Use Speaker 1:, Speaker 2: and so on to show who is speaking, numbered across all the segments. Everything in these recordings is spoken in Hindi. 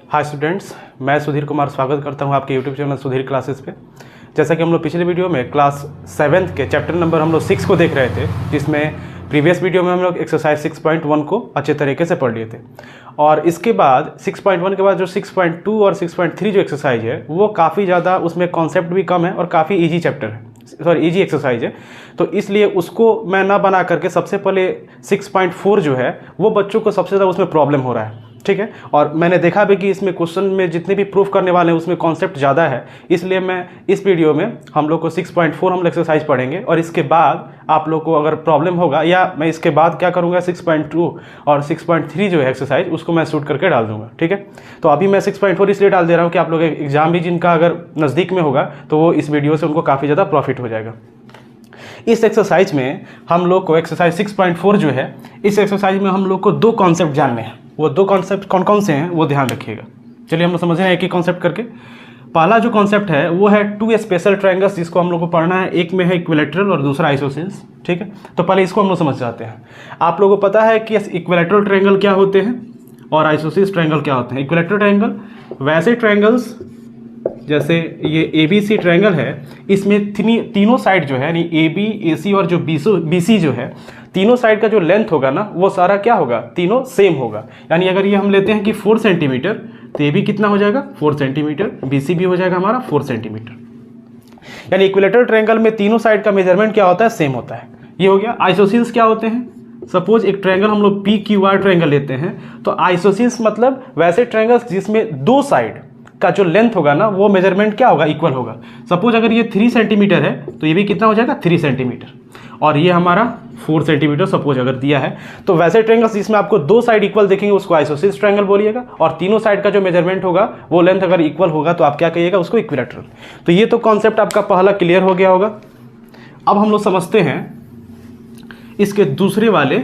Speaker 1: हाय स्टूडेंट्स, मैं सुधीर कुमार स्वागत करता हूं आपके यूट्यूब चैनल सुधीर क्लासेस पे। जैसा कि हम लोग पिछले वीडियो में क्लास 7th के चैप्टर नंबर हम लोग 6 को देख रहे थे, जिसमें प्रीवियस वीडियो में हम लोग एक्सरसाइज 6.1 को अच्छे तरीके से पढ़ लिए थे। और इसके बाद 6.1 के बाद जो 6.2 और 6.3 जो एक्सरसाइज है वो काफ़ी ज़्यादा, उसमें कॉन्सेप्ट भी कम है और काफ़ी ईजी चैप्टर है, सॉरी ईजी एक्सरसाइज है। तो इसलिए उसको मैं ना बना करके सबसे पहले 6.4 जो है वो बच्चों को सबसे ज़्यादा उसमें प्रॉब्लम हो रहा है, ठीक है। और मैंने देखा भी कि इसमें क्वेश्चन में जितने भी प्रूफ करने वाले हैं उसमें कॉन्सेप्ट ज़्यादा है, इसलिए मैं इस वीडियो में हम लोग को 6.4 हम लोग एक्सरसाइज पढ़ेंगे। और इसके बाद आप लोग को अगर प्रॉब्लम होगा, या मैं इसके बाद क्या करूँगा 6.2 और 6.3 जो है एक्सरसाइज उसको मैं शूट करके डाल दूँगा, ठीक है। तो अभी मैं 6.4 इसलिए डाल दे रहा हूँ कि आप लोग एग्जाम भी जिनका अगर नज़दीक में होगा तो वो इस वीडियो से उनको काफ़ी ज़्यादा प्रॉफिट हो जाएगा। इस एक्सरसाइज में हम लोग को एक्सरसाइज 6.4 जो है, इस एक्सरसाइज में हम लोग को दो कॉन्सेप्ट जानने हैं। वो दो कॉन्सेप्ट कौन कौन से हैं वो ध्यान रखिएगा। चलिए हम लोग समझ रहे हैं एक ही कॉन्सेप्ट करके। पहला जो कॉन्सेप्ट है वो है टू स्पेशल ट्रायंगल्स, जिसको हम लोग को पढ़ना है। एक में है इक्विलैटरल और दूसरा आइसोसेल्स, ठीक है। तो पहले इसको हम लोग समझ जाते हैं। आप लोगों को पता है कि इक्विलैटरल ट्रायंगल क्या होते हैं और आइसोसेल्स ट्रायंगल क्या होते हैं। इक्विलैटरल ट्रायंगल वैसे ट्रायंगल्स जैसे ये ABC ट्रायंगल है, इसमें तीनों साइड जो है यानी AB, AC और जो BC जो है, तीनों साइड का जो लेंथ होगा ना वो सारा क्या होगा, तीनों सेम होगा। यानी अगर ये हम लेते हैं कि 4 सेंटीमीटर, तो ये भी कितना हो जाएगा 4 सेंटीमीटर, BC भी हो जाएगा हमारा 4 सेंटीमीटर। यानी इक्विलैटरल ट्रायंगल में तीनों साइड का मेजरमेंट क्या होता है, सेम होता है। ये हो गया। आइसोसेल्स क्या होते हैं, सपोज एक ट्रायंगल हम लोग PQR ट्रायंगल लेते हैं, तो आइसोसेल्स मतलब वैसे ट्रायंगल्स जिसमें दो साइड का जो लेंथ होगा ना वो मेजरमेंट क्या होगा, इक्वल होगा। सपोज अगर ये 3 सेंटीमीटर है तो ये भी कितना हो जाएगा 3 सेंटीमीटर, और ये हमारा 4 सेंटीमीटर सपोज अगर दिया है। तो वैसे ट्रायंगल्स जिसमें आपको दो साइड इक्वल देखेंगे उसको आइसोसेल्स ट्रायंगल बोलिएगा, और तीनों साइड का जो मेजरमेंट होगा वो लेंथ अगर इक्वल होगा तो आप क्या कहिएगा, उसको इक्विलैटरल। तो ये तो कॉन्सेप्ट आपका पहला क्लियर हो गया होगा। अब हम लोग समझते हैं इसके दूसरे वाले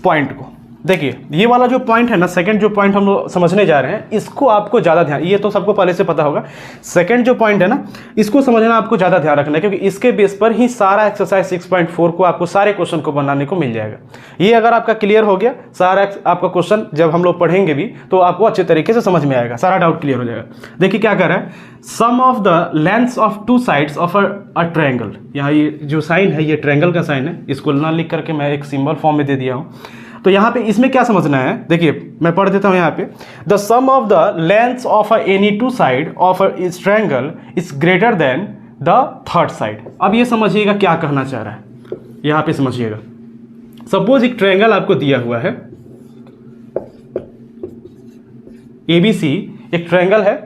Speaker 1: पॉइंट को। देखिए ये वाला जो पॉइंट है ना, सेकंड जो पॉइंट हम लोग समझने जा रहे हैं, इसको आपको ज़्यादा ध्यान, ये तो सबको पहले से पता होगा। सेकंड जो पॉइंट है ना, इसको समझना आपको ज़्यादा ध्यान रखना है, क्योंकि इसके बेस पर ही सारा एक्सरसाइज 6.4 को आपको सारे क्वेश्चन को बनाने को मिल जाएगा। ये अगर आपका क्लियर हो गया, सारा आपका क्वेश्चन जब हम लोग पढ़ेंगे भी तो आपको अच्छे तरीके से समझ में आएगा, सारा डाउट क्लियर हो जाएगा। देखिए क्या कर रहा है, sum of the lengths of two sides of a triangle. यहाँ ये जो साइन है ये ट्रायंगल का साइन है, इसको ना लिख करके मैं एक सिंबल फॉर्म में दे दिया हूँ। तो यहाँ पे इसमें क्या समझना है, देखिए मैं पढ़ देता हूँ यहाँ पे, the sum of the lengths of any two side of इस triangle is greater than the third side. अब ये समझिएगा क्या कहना चाह रहा है, यहाँ पे समझिएगा। सपोज एक ट्रायंगल आपको दिया हुआ है ABC, एक ट्रायंगल है।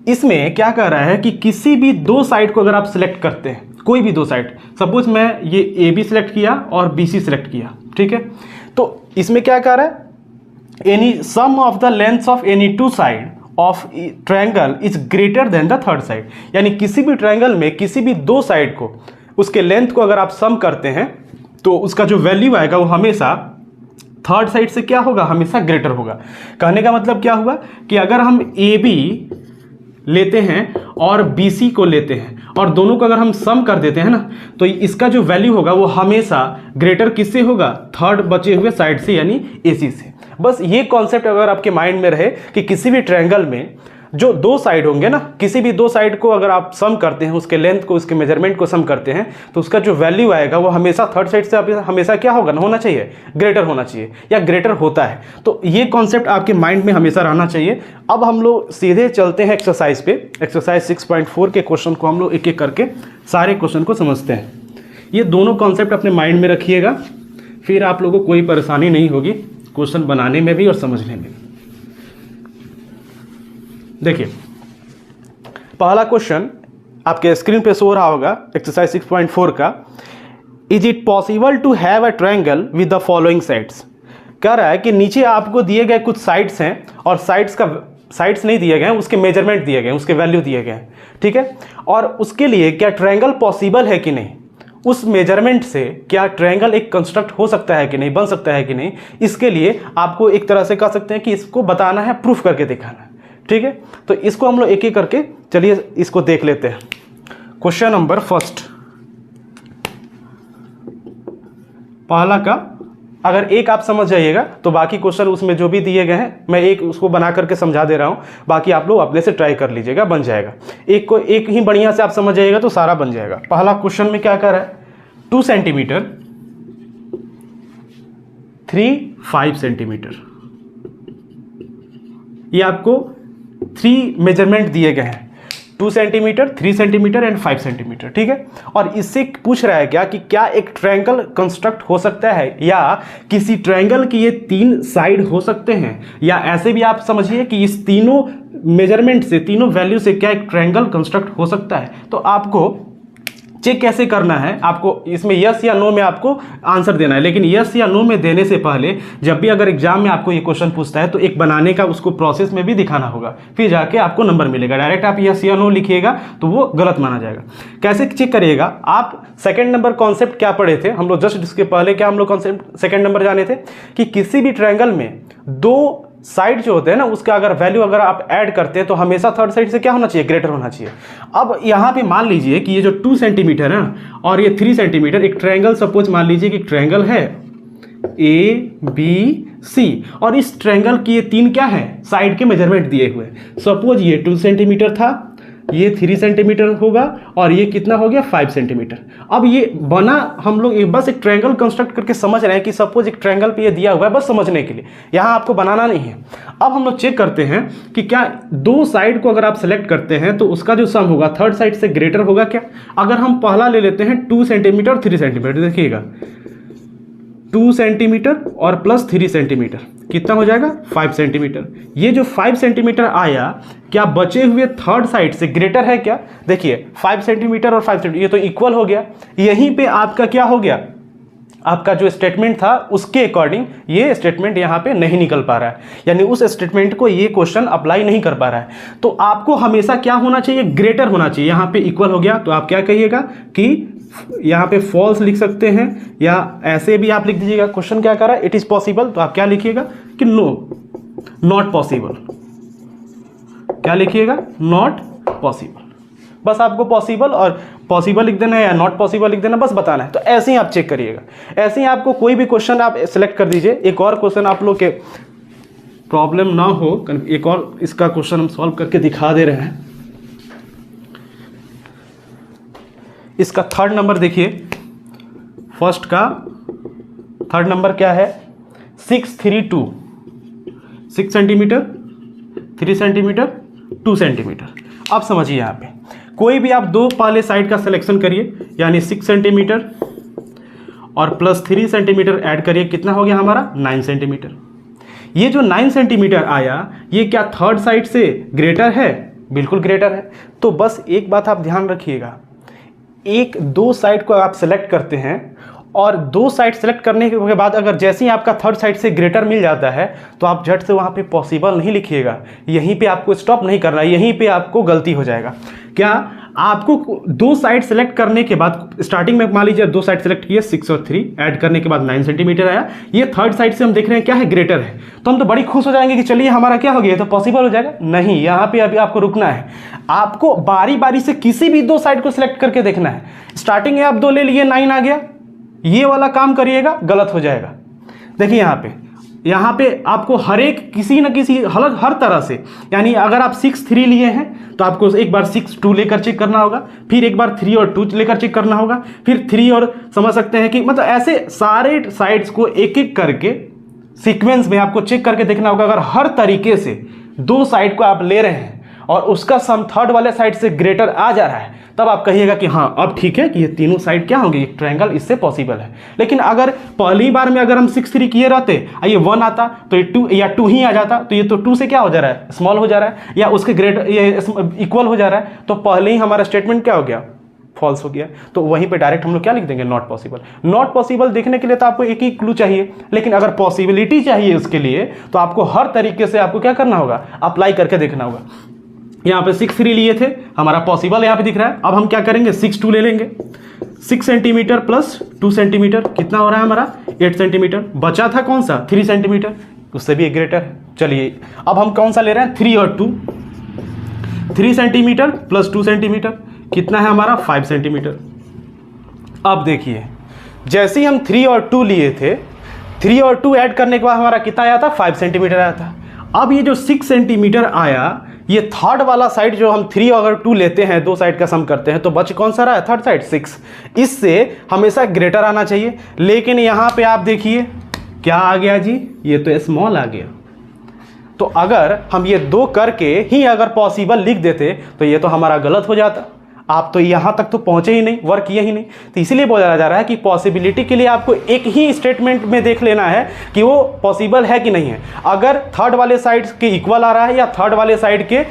Speaker 1: इसमें क्या कह रहा है कि किसी भी दो साइड को अगर आप सिलेक्ट करते हैं, कोई भी दो साइड, सपोज मैं ये AB सिलेक्ट किया और BC सिलेक्ट किया, ठीक है। तो इसमें क्या कह रहा है, any sum of the lengths of any two side of triangle is greater than the third side. यानी किसी भी ट्रायंगल में किसी भी दो साइड को, उसके लेंथ को अगर आप सम करते हैं तो उसका जो वैल्यू आएगा वो हमेशा थर्ड साइड से क्या होगा, हमेशा ग्रेटर होगा। कहने का मतलब क्या हुआ कि अगर हम AB लेते हैं और BC को लेते हैं और दोनों को अगर हम सम कर देते हैं ना, तो इसका जो वैल्यू होगा वो हमेशा ग्रेटर किससे होगा, थर्ड बचे हुए साइड से यानी AC से। बस ये कॉन्सेप्ट अगर आपके माइंड में रहे कि किसी भी ट्रायंगल में जो दो साइड होंगे ना, किसी भी दो साइड को अगर आप सम करते हैं, उसके लेंथ को, उसके मेजरमेंट को सम करते हैं, तो उसका जो वैल्यू आएगा वो हमेशा थर्ड साइड से हमेशा क्या होगा, होना चाहिए, ग्रेटर होना चाहिए, या ग्रेटर होता है। तो ये कॉन्सेप्ट आपके माइंड में हमेशा रहना चाहिए। अब हम लोग सीधे चलते हैं एक्सरसाइज पे। एक्सरसाइज 6.4 के क्वेश्चन को हम लोग एक एक करके सारे क्वेश्चन को समझते हैं। ये दोनों कॉन्सेप्ट अपने माइंड में रखिएगा, फिर आप लोगों को कोई परेशानी नहीं होगी क्वेश्चन बनाने में भी और समझने में। देखिए पहला क्वेश्चन आपके स्क्रीन पे शो हो रहा होगा, एक्सरसाइज 6.4 का। Is it possible to have a triangle with the following sides. कह रहा है कि नीचे आपको दिए गए कुछ साइड्स हैं और साइड्स नहीं दिए गए हैं, उसके मेजरमेंट दिए गए हैं, उसके वैल्यू दिए गए हैं, ठीक है। और उसके लिए क्या ट्रायंगल पॉसिबल है कि नहीं, उस मेजरमेंट से क्या ट्रायंगल एक कंस्ट्रक्ट हो सकता है कि नहीं, बन सकता है कि नहीं, इसके लिए आपको एक तरह से कह सकते हैं कि इसको बताना है, प्रूफ करके दिखाना है, ठीक है। तो इसको हम लोग एक एक करके चलिए इसको देख लेते हैं। क्वेश्चन नंबर फर्स्ट, पहला का अगर एक आप समझ जाइएगा तो बाकी क्वेश्चन उसमें जो भी दिए गए हैं मैं एक उसको बना करके समझा दे रहा हूँ, बाकी आप लोग अपने से ट्राई कर लीजिएगा, बन जाएगा। एक को एक ही बढ़िया से आप समझ जाइएगा तो सारा बन जाएगा। पहला क्वेश्चन में क्या कर रहा है, 2 सेंटीमीटर 5 सेंटीमीटर, ये आपको 3 मेजरमेंट दिए गए हैं, 2 सेंटीमीटर 3 सेंटीमीटर एंड 5 सेंटीमीटर, ठीक है। और इससे पूछ रहा है कि क्या एक ट्रायंगल कंस्ट्रक्ट हो सकता है या किसी ट्रायंगल की ये 3 साइड हो सकते हैं, या ऐसे भी आप समझिए कि इस तीनों मेजरमेंट से, तीनों वैल्यू से क्या एक ट्रायंगल कंस्ट्रक्ट हो सकता है। तो आपको चेक कैसे करना है, आपको इसमें यस या नो में आपको आंसर देना है। लेकिन यस या नो में देने से पहले जब भी अगर एग्जाम में आपको ये क्वेश्चन पूछता है तो एक बनाने का उसको प्रोसेस में भी दिखाना होगा, फिर जाके आपको नंबर मिलेगा। डायरेक्ट आप यस या नो लिखिएगा तो वो गलत माना जाएगा। कैसे चेक करिएगा, आप सेकंड नंबर कॉन्सेप्ट क्या पढ़े थे हम लोग, जस्ट इसके पहले क्या हम लोग कॉन्सेप्ट सेकंड नंबर जाने थे कि किसी भी ट्रायंगल में 2 साइड जो होते हैं ना, उसका अगर वैल्यू अगर आप ऐड करते हैं तो हमेशा थर्ड साइड से क्या होना चाहिए, ग्रेटर होना चाहिए। अब यहाँ पे मान लीजिए कि ये जो 2 सेंटीमीटर है और ये 3 सेंटीमीटर, एक ट्रायंगल सपोज मान लीजिए कि ट्रायंगल है ABC और इस ट्रायंगल की ये 3 क्या है, साइड के मेजरमेंट दिए हुए। सपोज ये 2 सेंटीमीटर था, ये 3 सेंटीमीटर होगा और ये कितना हो गया 5 सेंटीमीटर। अब ये बना, हम लोग बस एक ट्रायंगल कंस्ट्रक्ट करके समझ रहे हैं कि सपोज एक ट्रायंगल पे ये दिया हुआ है, बस समझने के लिए, यहाँ आपको बनाना नहीं है। अब हम लोग चेक करते हैं कि क्या 2 साइड को अगर आप सेलेक्ट करते हैं तो उसका जो सम होगा थर्ड साइड से ग्रेटर होगा क्या। अगर हम पहला ले लेते हैं 2 सेंटीमीटर 3 सेंटीमीटर, देखिएगा 2 सेंटीमीटर और प्लस 3 सेंटीमीटर कितना हो जाएगा 5 सेंटीमीटर। ये जो 5 सेंटीमीटर आया, क्या बचे हुए थर्ड साइड से ग्रेटर है क्या, देखिए 5 सेंटीमीटर और 5 सेंटीमीटर ये तो इक्वल हो गया। यहीं पे आपका क्या हो गया, आपका जो स्टेटमेंट था उसके अकॉर्डिंग ये स्टेटमेंट यहाँ पे नहीं निकल पा रहा है, यानी उस स्टेटमेंट को ये क्वेश्चन अप्लाई नहीं कर पा रहा है। तो आपको हमेशा क्या होना चाहिए, ग्रेटर होना चाहिए। यहाँ पे इक्वल हो गया तो आप क्या कहिएगा कि यहाँ पे फॉल्स लिख सकते हैं, या ऐसे भी आप लिख दीजिएगा। क्वेश्चन क्या कर रहा है, इट इज पॉसिबल, तो आप क्या लिखिएगा कि नो, नॉट पॉसिबल। क्या लिखिएगा, नॉट पॉसिबल। बस आपको पॉसिबल और पॉसिबल लिख देना है या नॉट पॉसिबल लिख देना, बस बताना है। तो ऐसे ही आप चेक करिएगा। ऐसे ही आपको कोई भी क्वेश्चन आप सेलेक्ट कर दीजिए। एक और क्वेश्चन आप लोग के प्रॉब्लम ना हो, एक और इसका क्वेश्चन हम सॉल्व करके दिखा दे रहे हैं। इसका थर्ड नंबर देखिए, फर्स्ट का थर्ड नंबर क्या है, 632, 6 सेंटीमीटर 3 सेंटीमीटर 2 सेंटीमीटर। अब समझिए यहाँ पे कोई भी आप 2 पहले साइड का सिलेक्शन करिए, यानी 6 सेंटीमीटर और प्लस 3 सेंटीमीटर ऐड करिए, कितना हो गया हमारा 9 सेंटीमीटर। ये जो 9 सेंटीमीटर आया, ये क्या थर्ड साइड से ग्रेटर है, बिल्कुल ग्रेटर है। तो बस एक बात आप ध्यान रखिएगा, 2 साइड को आप सेलेक्ट करते हैं और 2 साइड सेलेक्ट करने के बाद अगर जैसे ही आपका थर्ड साइड से ग्रेटर मिल जाता है तो आप झट से वहाँ पे पॉसिबल नहीं लिखिएगा। यहीं पे आपको स्टॉप नहीं करना, यहीं पे आपको गलती हो जाएगा। क्या आपको 2 साइड सेलेक्ट करने के बाद, स्टार्टिंग में मान लीजिए 2 साइड सेलेक्ट किए, 6 और 3 ऐड करने के बाद 9 सेंटीमीटर आया, ये थर्ड साइड से हम देख रहे हैं क्या है, ग्रेटर है। तो हम तो बड़ी खुश हो जाएंगे कि चलिए हमारा क्या हो गया, तो पॉसिबल हो जाएगा। नहीं, यहाँ पे अभी आपको रुकना है। आपको बारी बारी से किसी भी 2 साइड को सिलेक्ट करके देखना है। स्टार्टिंग में आप 2 ले लिए, 9 आ गया, ये वाला काम करिएगा, गलत हो जाएगा। देखिए यहाँ पे आपको हर एक किसी न किसी हर तरह से, यानी अगर आप 6 3 लिए हैं तो आपको एक बार 6 2 लेकर चेक करना होगा, फिर एक बार 3 और 2 लेकर चेक करना होगा, फिर 3 और समझ सकते हैं कि मतलब ऐसे सारे साइड्स को एक एक करके सीक्वेंस में आपको चेक करके देखना होगा। अगर हर तरीके से 2 साइड को आप ले रहे हैं और उसका सम थर्ड वाले साइड से ग्रेटर आ जा रहा है, तब आप कहिएगा कि हाँ अब ठीक है कि ये तीनों साइड क्या होंगे, एक ट्रायंगल इससे पॉसिबल है। लेकिन अगर पहली बार में अगर हम 6 3 किए रहते, ये 1 आता तो ये 2 या 2 ही आ जाता, तो ये तो 2 से क्या हो जा रहा है, स्मॉल हो जा रहा है, या उसके ग्रेटर ये इक्वल हो जा रहा है, तो पहले ही हमारा स्टेटमेंट क्या हो गया, फॉल्स हो गया। तो वहीं पे डायरेक्ट हम लोग क्या लिख देंगे, नॉट पॉसिबल। नॉट पॉसिबल देखने के लिए तो आपको एक ही क्लू चाहिए, लेकिन अगर पॉसिबिलिटी चाहिए उसके लिए तो आपको हर तरीके से आपको क्या करना होगा, अप्लाई करके देखना होगा। यहाँ पे 6 3 लिए थे, हमारा पॉसिबल यहाँ पे दिख रहा है। अब हम क्या करेंगे, 6 2 ले लेंगे, 6 सेंटीमीटर प्लस 2 सेंटीमीटर कितना हो रहा है हमारा 8 सेंटीमीटर। बचा था कौन सा, 3 सेंटीमीटर, उससे भी एक ग्रेटर। चलिए अब हम कौन सा ले रहे हैं, 3 और 2, 3 सेंटीमीटर प्लस 2 सेंटीमीटर कितना है हमारा 5 सेंटीमीटर। अब देखिए जैसे ही हम 3 और 2 लिए थे, 3 और 2 ऐड करने के बाद हमारा कितना आया था, 5 सेंटीमीटर आया था। अब ये जो 6 सेंटीमीटर आया, ये थर्ड वाला साइड जो हम 3 अगर 2 लेते हैं, दो साइड का सम करते हैं, तो बच कौन सा रहा है, थर्ड साइड 6। इससे हमेशा ग्रेटर आना चाहिए, लेकिन यहाँ पे आप देखिए क्या आ गया जी, ये तो स्मॉल आ गया। तो अगर हम ये 2 करके ही अगर पॉसिबल लिख देते तो ये तो हमारा गलत हो जाता। आप तो यहाँ तक तो पहुँचे ही नहीं, वर्क किए ही नहीं। तो इसीलिए बोला जा रहा है कि पॉसिबिलिटी के लिए आपको एक ही स्टेटमेंट में देख लेना है कि वो पॉसिबल है कि नहीं है। अगर थर्ड वाले साइड के इक्वल आ रहा है या थर्ड वाले साइड के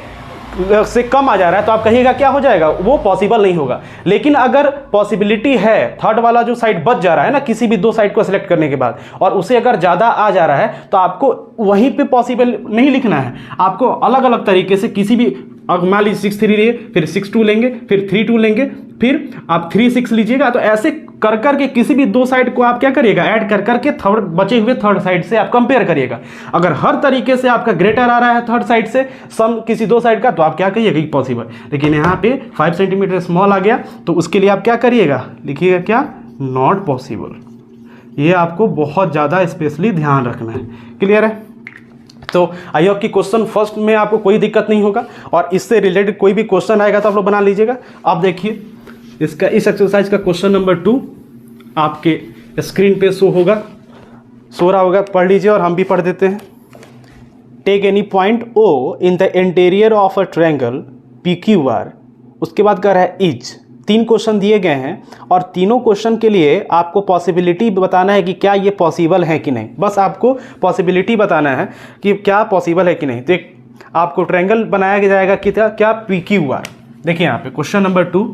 Speaker 1: से कम आ जा रहा है तो आप कहिएगा क्या हो जाएगा, वो पॉसिबल नहीं होगा। लेकिन अगर पॉसिबिलिटी है, थर्ड वाला जो साइड बच जा रहा है ना किसी भी 2 साइड को सिलेक्ट करने के बाद, और उसे अगर ज़्यादा आ जा रहा है तो आपको वहीं पे पॉसिबल नहीं लिखना है, आपको अलग अलग तरीके से किसी भी, अब मान लीजिए 6 3 लिए, फिर 6 2 लेंगे, फिर 3 2 लेंगे, फिर आप 3 6 लीजिएगा। तो ऐसे कर करके किसी भी 2 साइड को आप क्या करिएगा, ऐड कर करके थर्ड बचे हुए थर्ड साइड से आप कंपेयर करिएगा। अगर हर तरीके से आपका ग्रेटर आ रहा है थर्ड साइड से सम किसी 2 साइड का, तो आप क्या कहिएगा कि पॉसिबल। लेकिन यहाँ पे 5 सेंटीमीटर स्मॉल आ गया, तो उसके लिए आप क्या करिएगा, लिखिएगा क्या, नॉट पॉसिबल। ये आपको बहुत ज़्यादा स्पेशली ध्यान रखना है। क्लियर है? तो आई होप कि क्वेश्चन फर्स्ट में आपको कोई दिक्कत नहीं होगा, और इससे रिलेटेड कोई भी क्वेश्चन आएगा तो आप लोग बना लीजिएगा। अब देखिए इसका, इस एक्सरसाइज का क्वेश्चन नंबर 2 आपके स्क्रीन पे सो रहा होगा, पढ़ लीजिए और हम भी पढ़ देते हैं। Take any point O in the interior of a triangle PQR, उसके बाद कह रहा है इज। 3 क्वेश्चन दिए गए हैं और तीनों क्वेश्चन के लिए आपको पॉसिबिलिटी बताना है कि क्या ये पॉसिबल है कि नहीं। बस आपको पॉसिबिलिटी बताना है कि क्या पॉसिबल है कि नहीं। तो एक आपको ट्रायंगल बनाया जाएगा कि क्या PQR। देखिए यहाँ पे क्वेश्चन नंबर 2,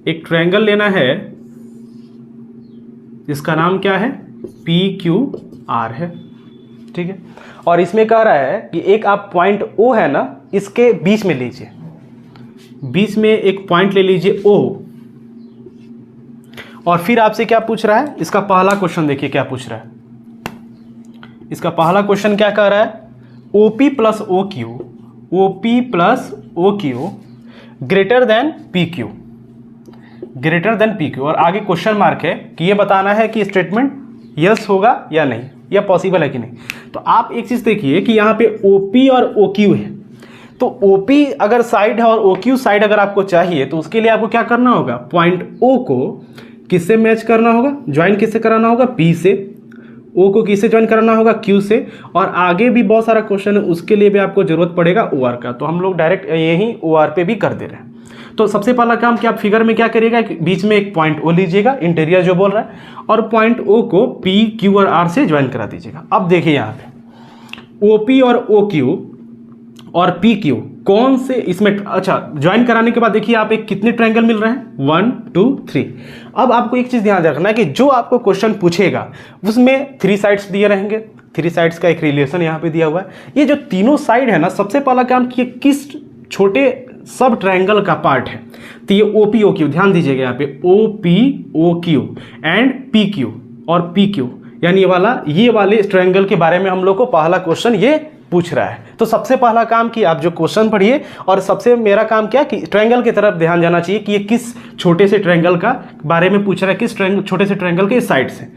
Speaker 1: एक ट्रायंगल लेना है जिसका नाम क्या है, PQR है, ठीक है। और इसमें कह रहा है कि एक आप पॉइंट O है ना, इसके बीच में लीजिए, बीच में एक पॉइंट ले लीजिए O। और फिर आपसे क्या पूछ रहा है, इसका पहला क्वेश्चन देखिए क्या पूछ रहा है। इसका पहला क्वेश्चन क्या कह रहा है, OP plus OQ greater than PQ, greater than PQ। और आगे क्वेश्चन मार्क है कि ये बताना है कि स्टेटमेंट यस होगा या नहीं, या पॉसिबल है कि नहीं। तो आप एक चीज़ देखिए कि यहाँ पे OP और OQ है, तो OP अगर साइड है और OQ साइड अगर आपको चाहिए तो उसके लिए आपको क्या करना होगा, पॉइंट O को किससे मैच करना होगा, ज्वाइन किससे कराना होगा, P से। O को किससे ज्वाइन कराना होगा, Q से। और आगे भी बहुत सारा क्वेश्चन है, उसके लिए भी आपको जरूरत पड़ेगा OR का, तो हम लोग डायरेक्ट यही OR पे भी कर दे रहे हैं। तो सबसे पहला काम कि आप फिगर में क्या करिएगा, बीच में एक पॉइंट O लीजिएगा, इंटीरियर जो बोल रहा है, और पॉइंट O को P, Q और R से ज्वाइन करा दीजिएगा। अब देखिए यहाँ पे OP और OQ और PQ कौन से इसमें, अच्छा ज्वाइन कराने के बाद देखिए आप एक कितने ट्रायंगल मिल रहे हैं, 1 2 3। अब आपको एक चीज़ ध्यान रखना है कि जो आपको क्वेश्चन पूछेगा उसमें 3 साइड्स दिए रहेंगे, 3 साइड्स का एक रिलेशन यहाँ पे दिया हुआ है। ये जो तीनों साइड है ना, सबसे पहला काम कि किस छोटे सब ट्रायंगल का पार्ट है। तो ये OP OQ ध्यान दीजिएगा, यहाँ पे OP OQ एंड PQ और PQ, यानी ये वाले ट्रायंगल के बारे में हम लोग को पहला क्वेश्चन ये पूछ रहा है। तो सबसे पहला काम कि आप जो क्वेश्चन पढ़िए, और सबसे मेरा काम क्या कि ट्रायंगल की तरफ ध्यान जाना चाहिए कि ये किस छोटे से ट्रायंगल का बारे में पूछ रहा है, किस छोटे से ट्रायंगल के साइड से।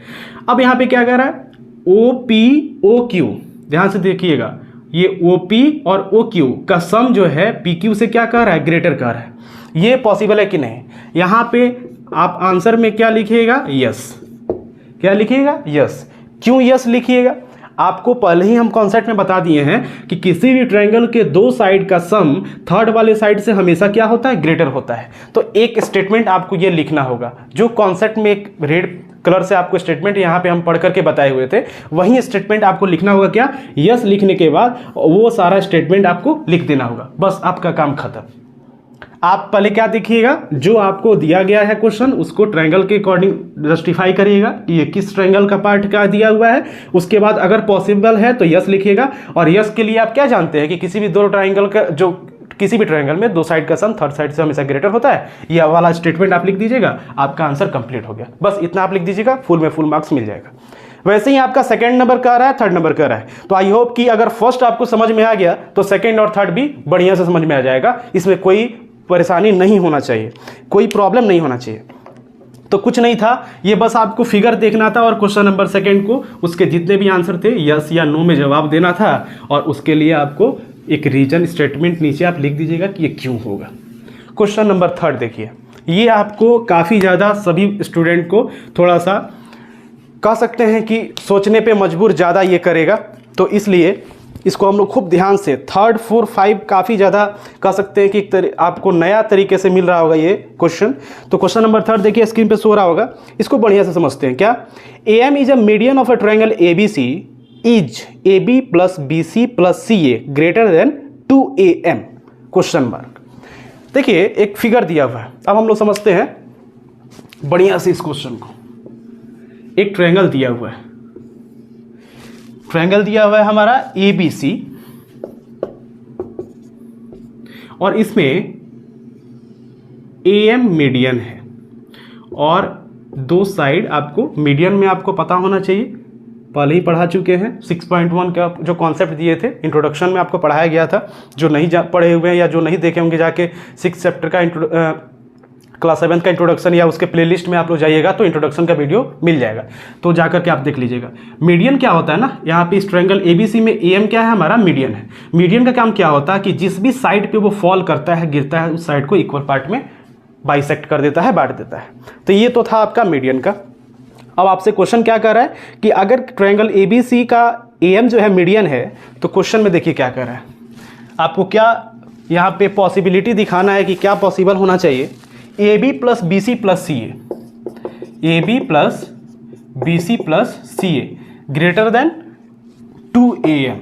Speaker 1: अब यहाँ पे क्या कह रहा है, OP OQ, ध्यान से देखिएगा, ये OP और OQ का सम जो है PQ से क्या कह रहा है, ग्रेटर कह रहा है। ये पॉसिबल है कि नहीं। यहाँ पे आप आंसर में क्या लिखिएगा, यस। क्या लिखिएगा, यस। क्यों यस लिखिएगा, आपको पहले ही हम कॉन्सेप्ट में बता दिए हैं कि किसी भी ट्रायंगल के 2 साइड का सम थर्ड वाले साइड से हमेशा क्या होता है, ग्रेटर होता है। तो एक स्टेटमेंट आपको ये लिखना होगा, जो कॉन्सेप्ट में एक रेड कलर से आपको स्टेटमेंट यहाँ पे हम पढ़ करके बताए हुए थे, वही स्टेटमेंट आपको लिखना होगा। क्या, यस लिखने के बाद वो सारा स्टेटमेंट आपको लिख देना होगा, बस आपका काम खत्म। आप पहले क्या देखिएगा, जो आपको दिया गया है क्वेश्चन उसको ट्रायंगल के अकॉर्डिंग जस्टिफाई करिएगा कि ये किस ट्रायंगल का पार्ट का दिया हुआ है। उसके बाद अगर पॉसिबल है तो यस लिखिएगा, और यस के लिए आप क्या जानते हैं कि किसी भी 2 ट्रायंगल का, जो किसी भी ट्रायंगल में 2 साइड का सम थर्ड साइड से हमेशा ग्रेटर होता है। यह वाला स्टेटमेंट आप लिख दीजिएगा, आपका आंसर कंप्लीट हो गया। बस इतना आप लिख दीजिएगा, फुल में फुल मार्क्स मिल जाएगा। वैसे ही आपका सेकंड नंबर कह रहा है, थर्ड नंबर कह रहा है, तो आई होप कि अगर फर्स्ट आपको समझ में आ गया तो सेकंड और थर्ड भी बढ़िया से समझ में आ जाएगा। इसमें कोई परेशानी नहीं होना चाहिए, कोई प्रॉब्लम नहीं होना चाहिए। तो कुछ नहीं था, ये बस आपको फिगर देखना था और क्वेश्चन नंबर सेकंड को उसके जितने भी आंसर थे यस या नो में जवाब देना था, और उसके लिए आपको एक रीजन स्टेटमेंट नीचे आप लिख दीजिएगा कि ये क्यों होगा। क्वेश्चन नंबर थर्ड देखिए, ये आपको काफ़ी ज़्यादा सभी स्टूडेंट को थोड़ा सा कह सकते हैं कि सोचने पे मजबूर ज़्यादा ये करेगा, तो इसलिए इसको हम लोग खूब ध्यान से 3, 4, 5 काफ़ी ज़्यादा कह सकते हैं कि आपको नया तरीके से मिल रहा होगा ये क्वेश्चन। तो क्वेश्चन नंबर थर्ड देखिए स्क्रीन पे सो रहा होगा, इसको बढ़िया से समझते हैं। क्या AM is a median of a triangle ABC is AB plus BC plus CA greater than 2AM question mark. देखिए एक फिगर दिया हुआ है, अब हम लोग समझते हैं बढ़िया से इस क्वेश्चन को। एक ट्रायंगल दिया हुआ है, ट्रायंगल दिया हुआ है हमारा ABC, और इसमें AM मीडियन है और दो साइड आपको मीडियन में आपको पता होना चाहिए, पहले ही पढ़ा चुके हैं 6.1 का जो कॉन्सेप्ट दिए थे इंट्रोडक्शन में आपको पढ़ाया गया था। जो नहीं पढ़े हुए हैं या जो नहीं देखे होंगे जाके 6 चैप्टर का क्लास 7 का इंट्रोडक्शन या उसके प्लेलिस्ट में आप लोग जाइएगा तो इंट्रोडक्शन का वीडियो मिल जाएगा, तो जाकर के आप देख लीजिएगा। मीडियन क्या होता है ना, यहाँ पे इस ट्रायंगल ABC में AM क्या है हमारा मीडियन है। मीडियन का काम क्या होता है कि जिस भी साइड पे वो फॉल करता है गिरता है उस साइड को इक्वल पार्ट में बाइसेक्ट कर देता है, बांट देता है। तो ये तो था आपका मीडियन का। अब आपसे क्वेश्चन क्या कर रहा है कि अगर ट्रायंगल ABC का AM जो है मीडियन है, तो क्वेश्चन में देखिए क्या कर रहा है, आपको क्या यहाँ पे पॉसिबिलिटी दिखाना है कि क्या पॉसिबल होना चाहिए। AB plus BC plus CA, AB plus BC plus CA greater than 2AM,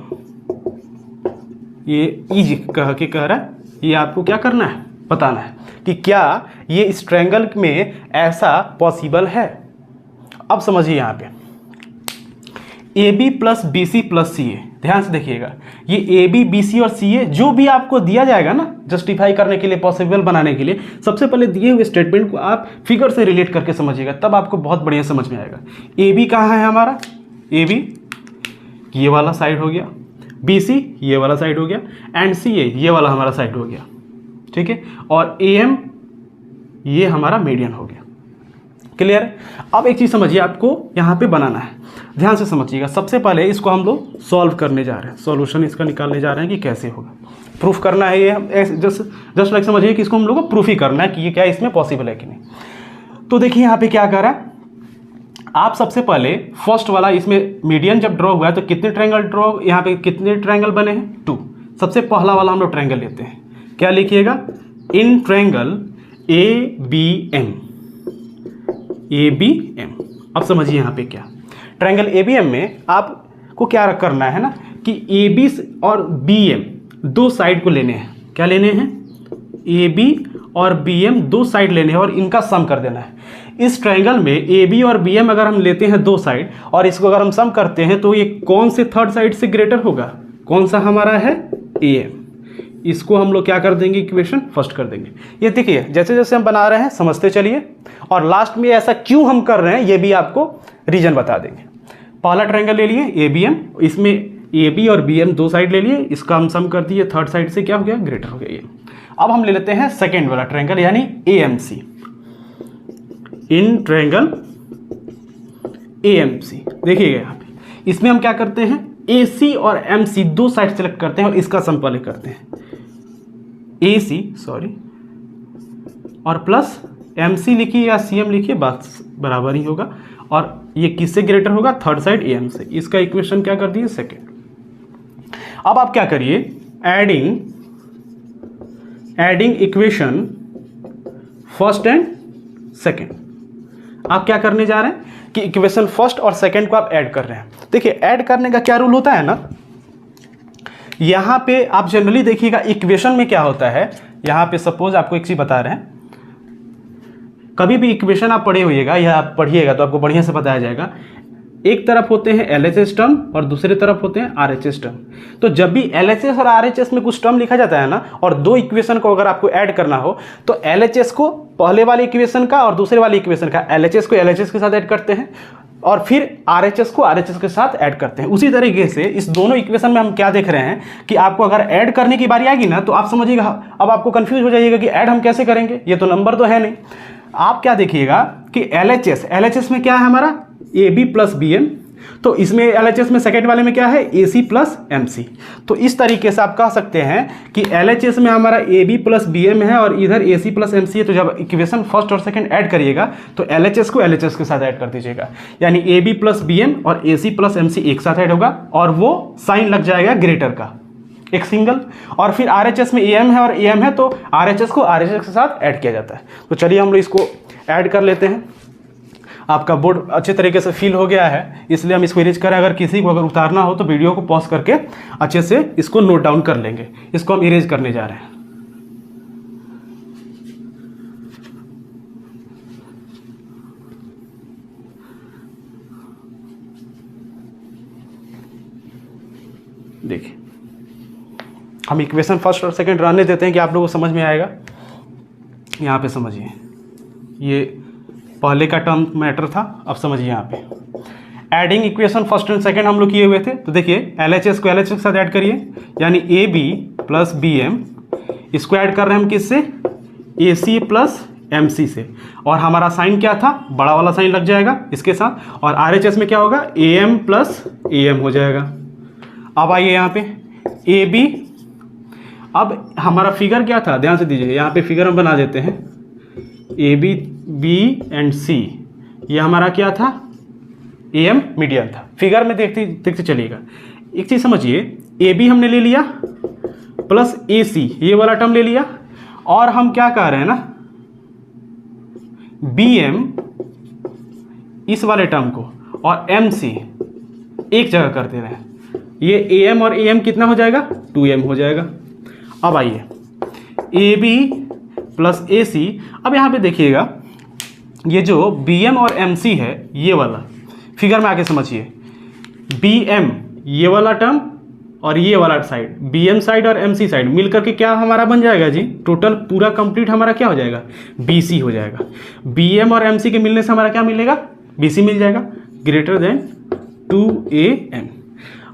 Speaker 1: ये इज कह रहा है, ये आपको क्या करना है बताना है कि क्या ये इस ट्रायंगल में ऐसा पॉसिबल है। अब समझिए यहाँ पे AB plus BC plus CA, ध्यान से देखिएगा, ये AB BC और CA जो भी आपको दिया जाएगा ना जस्टिफाई करने के लिए, पॉसिबल बनाने के लिए, सबसे पहले दिए हुए स्टेटमेंट को आप फिगर से रिलेट करके समझिएगा, तब आपको बहुत बढ़िया समझ में आएगा। AB कहाँ है हमारा, AB ये वाला साइड हो गया, BC ये वाला साइड हो गया, एंड CA ये वाला हमारा साइड हो गया, ठीक है, और AM ये हमारा मीडियन हो गया। क्लियर है। अब एक चीज़ समझिए, आपको यहाँ पे बनाना है, ध्यान से समझिएगा। सबसे पहले इसको हम लोग सॉल्व करने जा रहे हैं, सॉल्यूशन इसका निकालने जा रहे हैं कि कैसे होगा, प्रूफ करना है। ये जस्ट लाइक समझिए कि इसको हम लोग को प्रूफ ही करना है कि ये क्या इसमें पॉसिबल है कि नहीं। तो देखिए यहाँ पे क्या कर रहा है, आप सबसे पहले फर्स्ट वाला इसमें मीडियन जब ड्रॉ हुआ है तो कितने ट्रायंगल ड्रॉ, यहाँ पे कितने ट्रायंगल बने हैं 2। सबसे पहला वाला हम लोग ट्रायंगल लेते हैं, क्या लिखिएगा, इन ट्रायंगल ABM। अब समझिए यहाँ पे क्या, ट्रायंगल ABM में आपको क्या करना है ना कि AB और BM दो साइड को लेने हैं। क्या लेने हैं, AB और BM दो साइड लेने हैं और इनका सम कर देना है। इस ट्रायंगल में AB और BM अगर हम लेते हैं दो साइड और इसको अगर हम सम करते हैं तो ये कौन से थर्ड साइड से ग्रेटर होगा, कौन सा हमारा है AM। इसको हम लोग क्या कर देंगे, इक्वेशन फर्स्ट कर देंगे। ये देखिए जैसे जैसे हम बना रहे हैं समझते चलिए, और लास्ट में ऐसा क्यों हम कर रहे हैं ये भी आपको रीजन बता देंगे। पहला ट्रायंगल ले लिए ABM, इसमें AB और BM दो साइड ले लिए, इसका हम सम कर दिए, थर्ड साइड से क्या हो गया, ग्रेटर हो गया ये। अब हम ले लेते हैं सेकेंड वाला ट्रायंगल यानी AMC, इन ट्रायंगल AMC। देखिएगा यहाँ पे इसमें हम क्या करते हैं, AC और MC दो साइड सेलेक्ट करते हैं और इसका सम पहले करते हैं, AC और प्लस MC लिखिए या CM लिखिए, बात बराबर ही होगा। और ये किससे ग्रेटर होगा, थर्ड साइड AM से। इसका इक्वेशन क्या कर दिए, सेकेंड। अब आप क्या करिए, adding equation first and second. आप क्या करने जा रहे हैं कि इक्वेशन फर्स्ट और सेकेंड को आप ऐड कर रहे हैं। देखिए ऐड करने का क्या रूल होता है ना, यहाँ पे आप जनरली देखिएगा इक्वेशन में क्या होता है, यहाँ पे सपोज आपको एक चीज बता रहे हैं, कभी भी इक्वेशन आप पढ़े होइएगा या आप पढ़िएगा तो आपको बढ़िया से बताया जाएगा। एक तरफ होते हैं LHS टर्म और दूसरे तरफ होते हैं RHS टर्म। तो जब भी LHS और RHS में कुछ टर्म लिखा जाता है ना, और दो इक्वेशन को अगर आपको ऐड करना हो तो LHS को पहले वाले इक्वेशन का और दूसरे वाले इक्वेशन का, LHS को LHS के साथ ऐड करते हैं और फिर RHS को RHS के साथ ऐड करते हैं। उसी तरीके से इस दोनों इक्वेशन में हम क्या देख रहे हैं कि आपको अगर ऐड करने की बारी आएगी ना तो आप समझिएगा, अब आपको कंफ्यूज हो जाइएगा कि ऐड हम कैसे करेंगे, ये तो नंबर तो है नहीं। आप क्या देखिएगा कि LHS में क्या है हमारा AB प्लस BM, तो इसमें LHS में सेकेंड वाले में क्या है AC प्लस MC। तो इस तरीके से आप कह सकते हैं कि LHS में हमारा AB प्लस BM है और इधर AC प्लस MC है। तो जब इक्वेशन फर्स्ट और सेकंड ऐड करिएगा तो LHS को LHS के साथ ऐड कर दीजिएगा, यानी AB प्लस BM और AC प्लस MC एक साथ ऐड होगा और वो साइन लग जाएगा ग्रेटर का एक सिंगल, और फिर RHS में AM है और AM है तो RHS को RHS के साथ ऐड किया जाता है। तो चलिए हम लोग इसको ऐड कर लेते हैं। आपका बोर्ड अच्छे तरीके से फिल हो गया है, इसलिए हम इसको इरेज करें। अगर किसी को अगर उतारना हो तो वीडियो को पॉज करके अच्छे से इसको नोट डाउन कर लेंगे। इसको हम इरेज करने जा रहे हैं। देखिए हम इक्वेशन फर्स्ट और सेकंड रहने देते हैं कि आप लोगों को समझ में आएगा। यहाँ पे समझिए, ये पहले का टर्म मैटर था, अब समझिए यहाँ पे adding equation first and second हम लोग किए हुए थे। तो देखिए LHS को LHS के साथ ऐड करिए, यानी AB प्लस BM, इसको ऐड कर रहे हैं हम किससे, AC प्लस MC से, और हमारा साइन क्या था, बड़ा वाला साइन लग जाएगा इसके साथ, और RHS में क्या होगा AM प्लस AM हो जाएगा। अब आइए यहाँ पे AB, अब हमारा फिगर क्या था, ध्यान से दीजिए, यहाँ पे फिगर हम बना देते हैं AB B एंड C, ये हमारा क्या था AM मीडियन था। फिगर में देखते देखते चलिएगा। एक चीज़ समझिए, AB हमने ले लिया प्लस AC ये वाला टर्म ले लिया, और हम क्या कह रहे हैं ना BM इस वाले टर्म को और MC एक जगह कर दे रहे हैं। ये AM और AM कितना हो जाएगा, 2M हो जाएगा। अब आइए AB प्लस AC, अब यहाँ पे देखिएगा ये जो BM और MC है ये वाला, फिगर में आके समझिए, BM ये वाला टर्म और ये वाला साइड, BM साइड और MC साइड मिलकर के क्या हमारा बन जाएगा जी, टोटल पूरा कंप्लीट हमारा क्या हो जाएगा, BC हो जाएगा। BM और MC के मिलने से हमारा क्या मिलेगा, BC मिल जाएगा, ग्रेटर देन 2AM।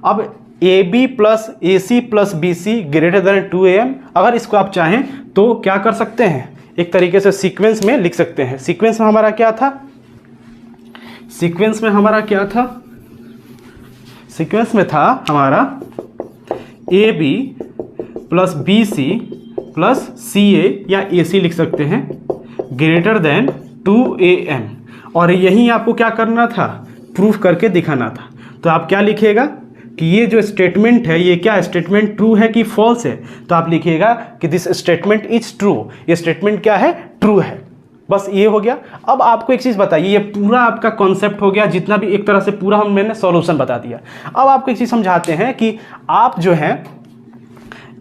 Speaker 1: अब AB plus AC plus BC greater than 2AM, अगर इसको आप चाहें तो क्या कर सकते हैं, एक तरीके से सीक्वेंस में लिख सकते हैं। सीक्वेंस में हमारा क्या था, सीक्वेंस में हमारा क्या था, सीक्वेंस में था हमारा AB plus BC plus CA या AC लिख सकते हैं ग्रेटर देन 2AM, और यही आपको क्या करना था, प्रूफ करके दिखाना था। तो आप क्या लिखिएगा कि ये जो स्टेटमेंट है ये क्या स्टेटमेंट ट्रू है कि फॉल्स है, तो आप लिखिएगा कि दिस स्टेटमेंट इज ट्रू, ये स्टेटमेंट क्या है, ट्रू है। बस ये हो गया। अब आपको एक चीज़ बताइए, ये पूरा आपका कॉन्सेप्ट हो गया, जितना भी एक तरह से पूरा मैंने सॉल्यूशन बता दिया। अब आपको एक चीज़ समझाते हैं कि आप जो है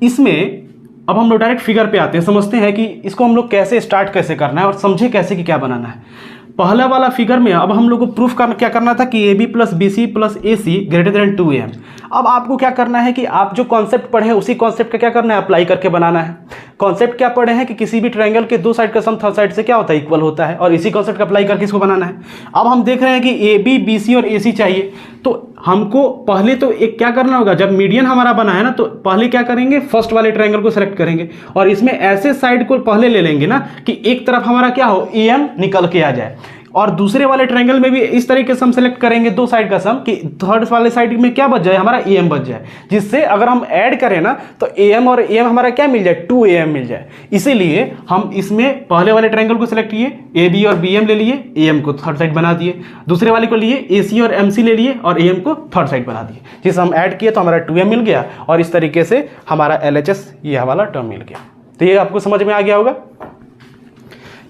Speaker 1: इसमें, अब हम लोग डायरेक्ट फिगर पे आते हैं, समझते हैं कि इसको हम लोग कैसे स्टार्ट कैसे करना है और समझे कैसे कि क्या बनाना है। पहला वाला फिगर में अब हम लोग को प्रूफ करना क्या करना था कि AB plus BC plus AC greater than 2AM। अब आपको क्या करना है कि आप जो कॉन्सेप्ट पढ़े हैं उसी कॉन्सेप्ट का क्या करना है, अप्लाई करके बनाना है। कॉन्सेप्ट क्या पढ़े हैं कि किसी भी ट्रायंगल के दो साइड का सम थर्ड साइड से क्या होता है, इक्वल होता है, और इसी कॉन्सेप्ट का अप्लाई करके इसको बनाना है। अब हम देख रहे हैं कि AB BC और AC चाहिए, तो हमको पहले तो एक क्या करना होगा, जब मीडियन हमारा बना है ना तो पहले क्या करेंगे, फर्स्ट वाले ट्रायंगल को सेलेक्ट करेंगे और इसमें ऐसे साइड को पहले ले लेंगे ना कि एक तरफ हमारा क्या हो, AM निकल के आ जाए, और दूसरे वाले ट्रायंगल में भी इस तरीके से हम सेलेक्ट करेंगे दो साइड का सम कि थर्ड वाले साइड में क्या बच जाए, हमारा AM बच जाए, जिससे अगर हम ऐड करें ना तो AM और AM हमारा क्या मिल जाए, 2AM मिल जाए। इसीलिए हम इसमें पहले वाले ट्रायंगल को सिलेक्ट किए, AB और BM ले लिए, AM को थर्ड साइड बना दिए, दूसरे वाले को लिए AC और MC ले लिए और AM को थर्ड साइड बना दिए, जिसे हम ऐड किए तो हमारा 2M मिल गया, और इस तरीके से हमारा LHS ये वाला टर्म मिल गया। तो ये आपको समझ में आ गया होगा,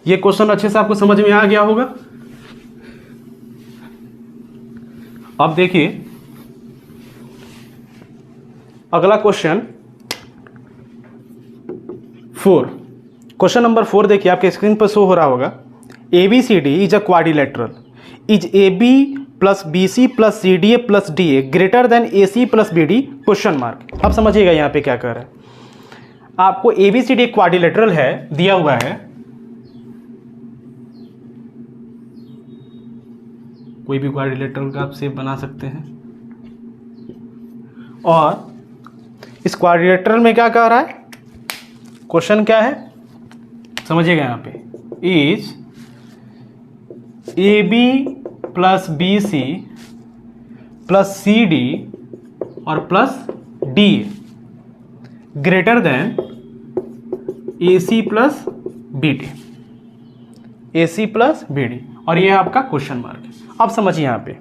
Speaker 1: ये क्वेश्चन अच्छे से आपको समझ में आ गया होगा। अब देखिए अगला क्वेश्चन 4, क्वेश्चन नंबर 4 देखिए आपके स्क्रीन पर शो हो रहा होगा। ABCD is a quadrilateral, is AB plus BC plus CDA plus DA greater than AC plus BD question mark. अब समझिएगा यहाँ पे क्या कर रहा है, आपको ABCD एक क्वाड्रिलेटरल है, दिया हुआ है कोई भी क्वाड्रिलेटरल का आप शेप बना सकते हैं। और इस क्वाड्रिलेटरल में क्या कह रहा है, क्वेश्चन क्या है समझिएगा यहाँ पे, is A B plus B C plus C D और plus D greater than A C plus B D, A C plus B D, और ये आपका क्वेश्चन मार्क है। अब समझिए यहाँ पे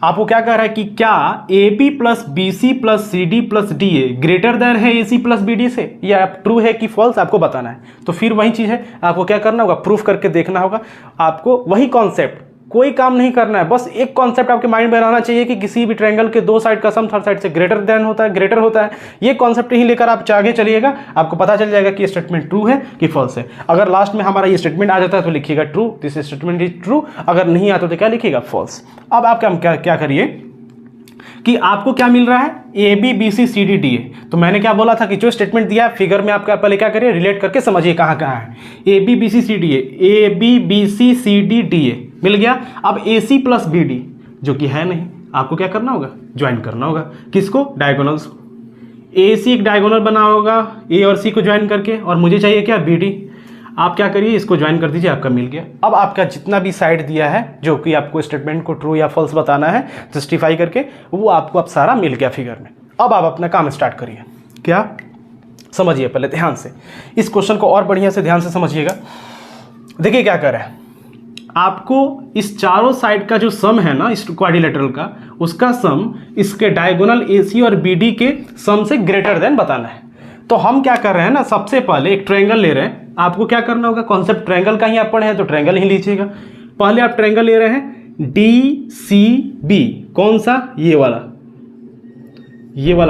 Speaker 1: आपको क्या कह रहा है कि क्या A B plus B C plus C D plus D A greater than है A C plus B D से, या ट्रू है कि फॉल्स आपको बताना है। तो फिर वही चीज़ है, आपको क्या करना होगा, प्रूफ करके देखना होगा। आपको वही कॉन्सेप्ट, कोई काम नहीं करना है, बस एक कॉन्सेप्ट आपके माइंड में रहना चाहिए कि किसी भी ट्रायंगल के दो साइड का सम थर्ड साइड से ग्रेटर देन होता है, ग्रेटर होता है। ये कॉन्सेप्ट ही लेकर आप आगे चलिएगा, आपको पता चल जाएगा कि ये स्टेटमेंट ट्रू है कि फॉल्स है। अगर लास्ट में हमारा ये स्टेटमेंट आ जाता है तो लिखिएगा true, this statement is true. अगर नहीं आता तो क्या लिखिएगा, फॉल्स। अब आप क्या करिए कि आपको क्या मिल रहा है, A B B C C D D A. तो मैंने क्या बोला था कि जो स्टेटमेंट दिया है फिगर में आपका पहले क्या करिए, रिलेट करके समझिए कहाँ कहाँ है। A B B C C D A B B C C D D A मिल गया। अब A C plus B D जो कि है नहीं, आपको क्या करना होगा, ज्वाइन करना होगा। किसको, डायगोनल्स। ए सी एक डायगोनल बना होगा ए और सी को ज्वाइन करके, और मुझे चाहिए क्या, बी डी। आप क्या करिए, इसको ज्वाइन कर दीजिए, आपका मिल गया। अब आपका जितना भी साइड दिया है जो कि आपको स्टेटमेंट को ट्रू या फॉल्स बताना है जस्टिफाई करके, वो आपको अब सारा मिल गया फिगर में। अब आप अपना काम स्टार्ट करिए। क्या समझिए पहले ध्यान से, इस क्वेश्चन को और बढ़िया से ध्यान से समझिएगा। देखिए क्या कर रहा है, आपको इस चारों साइड का जो सम है ना इस क्वाड्रिलेटरल का, उसका सम इसके डायगोनल ए सी और बी डी के सम से ग्रेटर देन बताना है। तो हम क्या कर रहे हैं ना, सबसे पहले एक ट्रायंगल ले रहे हैं। आपको क्या करना होगा, कॉन्सेप्ट ट्रायंगल का ही आप पढ़े हैं तो ट्रायंगल ही लीजिएगा। पहले आप ट्रायंगल ले रहे हैं डी सी बी, कौन सा, ये वाला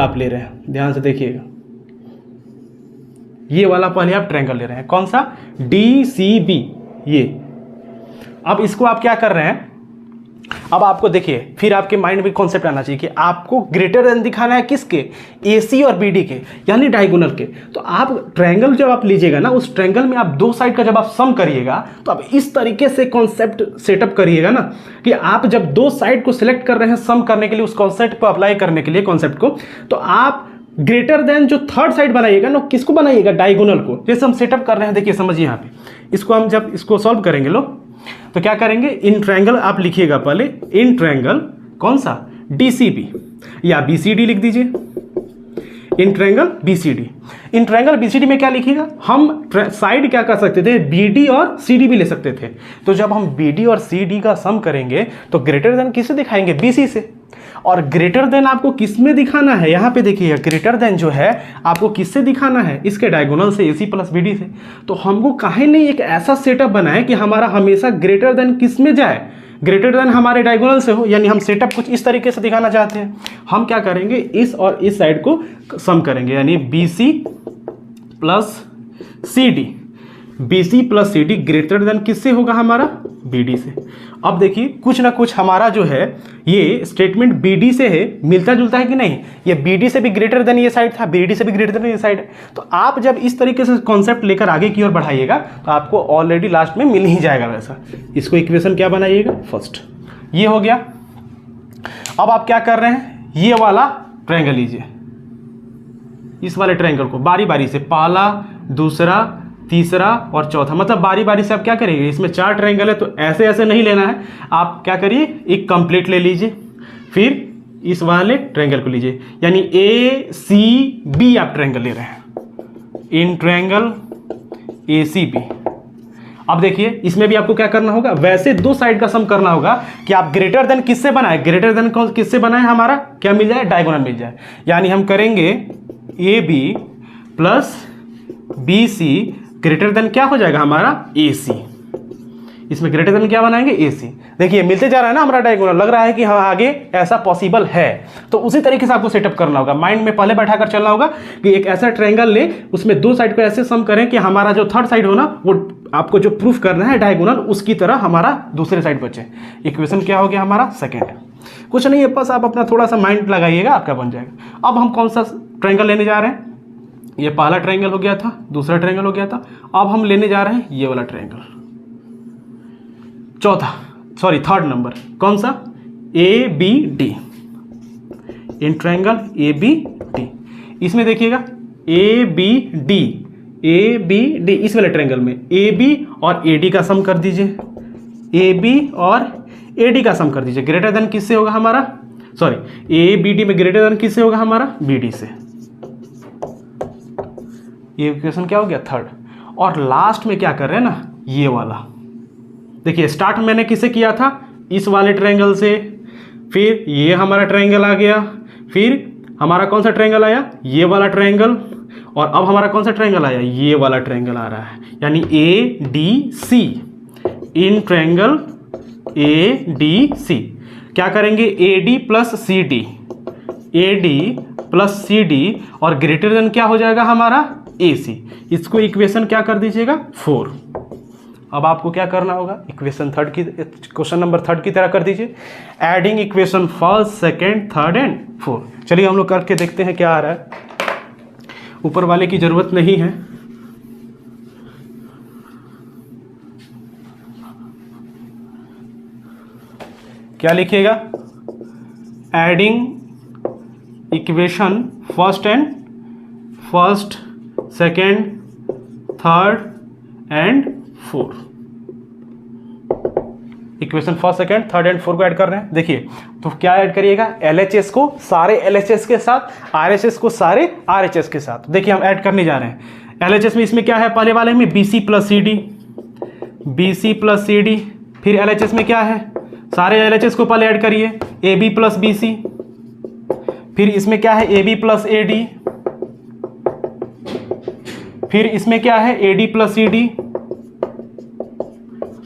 Speaker 1: आप ले रहे हैं, ध्यान से देखिएगा। ये वाला पहले आप ट्रायंगल ले रहे हैं, कौन सा, डी सी बी, ये। अब इसको आप क्या कर रहे हैं, अब आपको देखिए फिर आपके माइंड में कॉन्सेप्ट आना चाहिए कि आपको ग्रेटर देन दिखाना है किसके, ए सी और बी डी के, यानी डायगोनल के। तो आप ट्रायंगल जब आप लीजिएगा ना, उस ट्रायंगल में आप दो साइड का जब आप सम करिएगा तो आप इस तरीके से कॉन्सेप्ट सेटअप करिएगा ना कि आप जब दो साइड को सिलेक्ट कर रहे हैं सम करने के लिए, उस कॉन्सेप्ट को अप्लाई करने के लिए, कॉन्सेप्ट को, तो आप ग्रेटर देन जो थर्ड साइड बनाइएगा ना, किसको बनाइएगा, डायगोनल को। जैसे हम सेटअप कर रहे हैं, देखिए समझिए यहाँ पे, इसको हम जब इसको सॉल्व करेंगे लो, तो क्या करेंगे, इन ट्रायंगल आप लिखिएगा पहले, इन ट्रायंगल कौन सा, डीसीबी, या बीसीडी लिख दीजिए, in triangle BCD. In triangle BCD में क्या लिखिएगा, हम साइड क्या कर सकते थे, बीडी और सीडी भी ले सकते थे। तो जब हम बीडी और सीडी का सम करेंगे तो ग्रेटर देन किससे दिखाएंगे, बीसी से। और ग्रेटर देन आपको किस में दिखाना है, यहाँ पे देखिए, ग्रेटर देन जो है आपको किससे दिखाना है, इसके डायगोनल से, एसी प्लस बीडी से। तो हमको काहे नहीं एक ऐसा सेटअप बनाए कि हमारा हमेशा ग्रेटर देन किस में जाए, ग्रेटर देन हमारे डायगोनल से हो। यानी हम सेटअप कुछ इस तरीके से दिखाना चाहते हैं। हम क्या करेंगे, इस और इस साइड को सम करेंगे, यानी B C plus C D, B C plus C D greater than किससे होगा, हमारा बी डी से। अब देखिए कुछ ना कुछ हमारा जो है ये स्टेटमेंट बी डी से है, मिलता जुलता है कि नहीं, ये बी डी से भी ग्रेटर देन ये साइड था, बी डी से भी ग्रेटर देन ये साइड है। तो आप जब इस तरीके से कॉन्सेप्ट लेकर आगे की ओर बढ़ाइएगा तो आपको ऑलरेडी लास्ट में मिल ही जाएगा वैसा। इसको इक्वेशन क्या बनाइएगा, फर्स्ट, ये हो गया। अब आप क्या कर रहे हैं, ये वाला ट्रायंगल लीजिए, इस वाले ट्रायंगल को बारी बारी से, पहला, दूसरा, तीसरा और चौथा, मतलब बारी बारी से आप क्या करेंगे, इसमें 4 ट्रायंगल है तो ऐसे ऐसे नहीं लेना है, आप क्या करिए, एक कंप्लीट ले लीजिए, फिर इस वाले ट्रायंगल को लीजिए, यानी ए सी बी आप ट्रायंगल ले रहे हैं, इन ट्रायंगल ए सी बी। अब देखिए इसमें भी आपको क्या करना होगा, वैसे दो साइड का सम करना होगा कि आप ग्रेटर देन किससे बनाए, ग्रेटर देन किससे बनाए, हमारा क्या मिल जाए, डायगोनल मिल जाए। यानी हम करेंगे A B plus B C greater than क्या हो जाएगा, हमारा ए सी। इसमें ग्रेटर देन क्या बनाएंगे, ए सी। देखिए मिलते जा रहा है ना हमारा डायगोनल, लग रहा है कि हाँ आगे ऐसा पॉसिबल है। तो उसी तरीके से आपको सेटअप करना होगा, माइंड में पहले बैठाकर चलना होगा कि एक ऐसा ट्रायंगल ले, उसमें दो साइड को ऐसे सम करें कि हमारा जो थर्ड साइड हो ना, वो आपको जो प्रूफ करना है डायगोनल, उसकी तरह हमारा दूसरे साइड बचे। इक्वेशन क्या हो गया हमारा, सेकेंड। कुछ नहीं है, बस आप अपना थोड़ा सा माइंड लगाइएगा, आपका बन जाएगा। अब हम कौन सा ट्रायंगल लेने जा रहे हैं, ये पहला ट्रायंगल हो गया था, दूसरा ट्रायंगल हो गया था। अब हम लेने जा रहे हैं ये वाला ट्रायंगल, चौथा। सॉरी थर्ड नंबर कौन सा, A B D, in triangle A B D. इसमें देखिएगा A B D, A B D, इस वाले ट्रायंगल में ए बी और ए डी का सम कर दीजिए, ए बी और ए डी का सम कर दीजिए। ग्रेटर देन किससे होगा हमारा, सॉरी ए बी डी में ग्रेटर देन किससे होगा हमारा, बी डी से। ये इक्वेशन क्या हो गया, थर्ड। और लास्ट में क्या कर रहे हैं ना, ये वाला देखिए, स्टार्ट मैंने किससे किया था, इस वाले ट्रायंगल से, फिर ये हमारा ट्रायंगल आ गया, फिर हमारा कौन सा ट्रायंगल आया, ये वाला ट्रायंगल, और अब हमारा कौन सा ट्रायंगल आया, ये वाला ट्रायंगल आ रहा है, यानी A D C, in triangle A D C. क्या करेंगे, A D plus C D, A D plus C D, और ग्रेटर देन क्या हो जाएगा हमारा, ए सी। इसको इक्वेशन क्या कर दीजिएगा, 4। अब आपको क्या करना होगा, इक्वेशन थर्ड की, क्वेश्चन नंबर थर्ड की तरह कर दीजिए, adding equation first, second, third and fourth. चलिए हम लोग करके देखते हैं क्या आ रहा है, ऊपर वाले की जरूरत नहीं है। क्या लिखिएगा, adding equation first, second, third and fourth. Equation first, second, third and fourth को ऐड कर रहे हैं। देखिए तो क्या ऐड करिएगा, एलएचएस को सारे एलएचएस के साथ, आरएचएस को सारे आरएचएस के साथ। देखिए हम ऐड करने जा रहे हैं। एलएचएस में इसमें क्या है, पहले वाले में BC plus C D, BC plus C D. फिर एलएचएस में क्या है, सारे एलएचएस को पहले ऐड करिए, A B plus B C. फिर इसमें क्या है, A B plus A D. फिर इसमें क्या है, A D plus C D.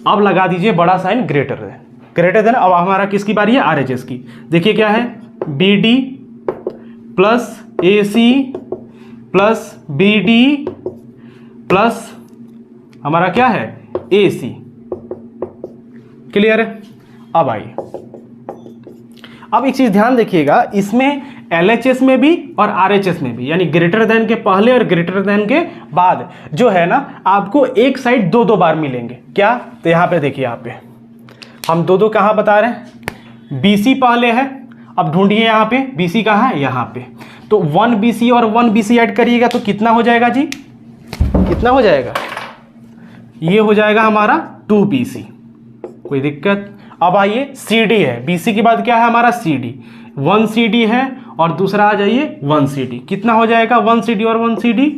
Speaker 1: अब लगा दीजिए बड़ा sign greater than, greater than. अब हमारा किसकी बारी है, आरएचएस की। देखिए क्या है, B D plus A C plus B D plus हमारा क्या है, ए सी। क्लियर है। अब आइए, अब एक चीज ध्यान देखिएगा, इसमें एलएचएस में भी और आरएचएस में भी, यानी ग्रेटर देन के पहले और ग्रेटर देन के बाद जो है ना, आपको एक साइड दो बार मिलेंगे। क्या, तो यहां पे देखिए, यहाँ पे हम दो कहां बता रहे हैं, बीसी पहले है। अब ढूंढिए यहाँ पे बीसी कहाँ है, यहाँ पे। तो 1 बीसी और 1 बीसी ऐड करिएगा तो कितना हो जाएगा जी, कितना हो जाएगा, ये हो जाएगा हमारा 2 बीसी। कोई दिक्कत। अब आइए सी डी है, बीसी के बाद क्या है हमारा, सी डी। 1 सी डी है और दूसरा आ जाइए 1 सी डी। कितना हो जाएगा, 1 सी डी और 1 सी डी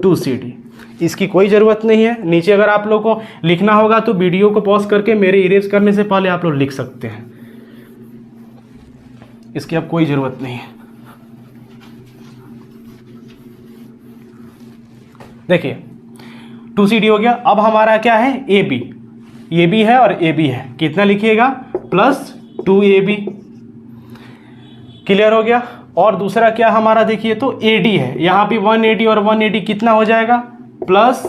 Speaker 1: 2 सी डी। इसकी कोई ज़रूरत नहीं है। नीचे अगर आप लोग को लिखना होगा तो वीडियो को पॉज करके मेरे इरेज करने से पहले आप लोग लिख सकते हैं, इसकी अब कोई ज़रूरत नहीं है। देखिए 2 सी डी हो गया। अब हमारा क्या है, ए बी, ये भी है और ए बी है। कितना लिखिएगा, प्लस 2 ए बी। क्लियर हो गया। और दूसरा क्या हमारा, देखिए तो ए डी है, यहाँ पे 1 ए डी और 1 ए डी कितना हो जाएगा, प्लस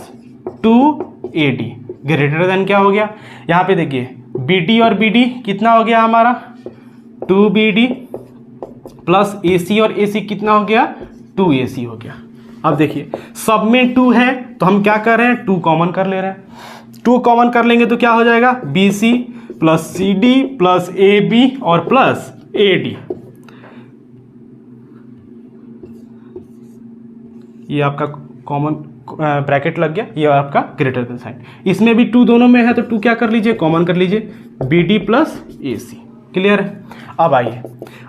Speaker 1: 2 ए डी। ग्रेटर देन क्या हो गया, यहाँ पे देखिए बी डी और बी डी कितना हो गया हमारा, 2 बी डी प्लस ए सी और ए सी कितना हो गया, 2 ए सी हो गया। अब देखिए सब में 2 है तो हम क्या कर रहे हैं, 2 कॉमन कर ले रहे हैं। 2 कॉमन कर लेंगे तो क्या हो जाएगा, B C plus C D plus A B और प्लस ए डी। ये आपका कॉमन ब्रैकेट लग गया, ये आपका ग्रेटर देन साइन। इसमें भी 2 दोनों में है तो 2 क्या कर लीजिए, कॉमन कर लीजिए, B D plus A C. Clear है। अब आइए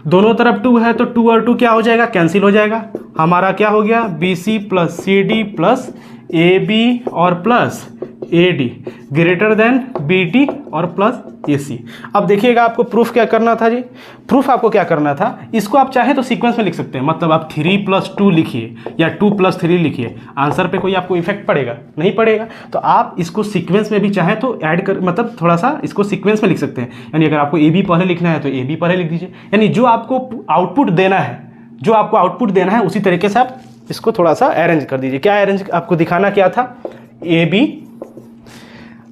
Speaker 1: दोनों तरफ 2 है तो 2 और 2 क्या हो जाएगा, कैंसिल हो जाएगा। हमारा क्या हो गया, B C plus C D plus A B और plus A D greater than B D और प्लस ए सी। अब देखिएगा आपको प्रूफ क्या करना था जी, प्रूफ आपको क्या करना था, इसको आप चाहे तो सीक्वेंस में लिख सकते हैं, मतलब आप 3 + 2 लिखिए या 2 + 3 लिखिए, आंसर पे कोई आपको इफेक्ट पड़ेगा नहीं पड़ेगा। तो आप इसको सीक्वेंस में भी चाहे तो ऐड कर, मतलब थोड़ा सा इसको सीक्वेंस में लिख सकते हैं। यानी अगर आपको ए बी पहले लिखना है तो ए बी पहले लिख दीजिए, यानी जो आपको आउटपुट देना है, जो आपको आउटपुट देना है उसी तरीके से आप इसको थोड़ा सा अरेंज कर दीजिए। क्या अरेंज आपको दिखाना क्या था, A B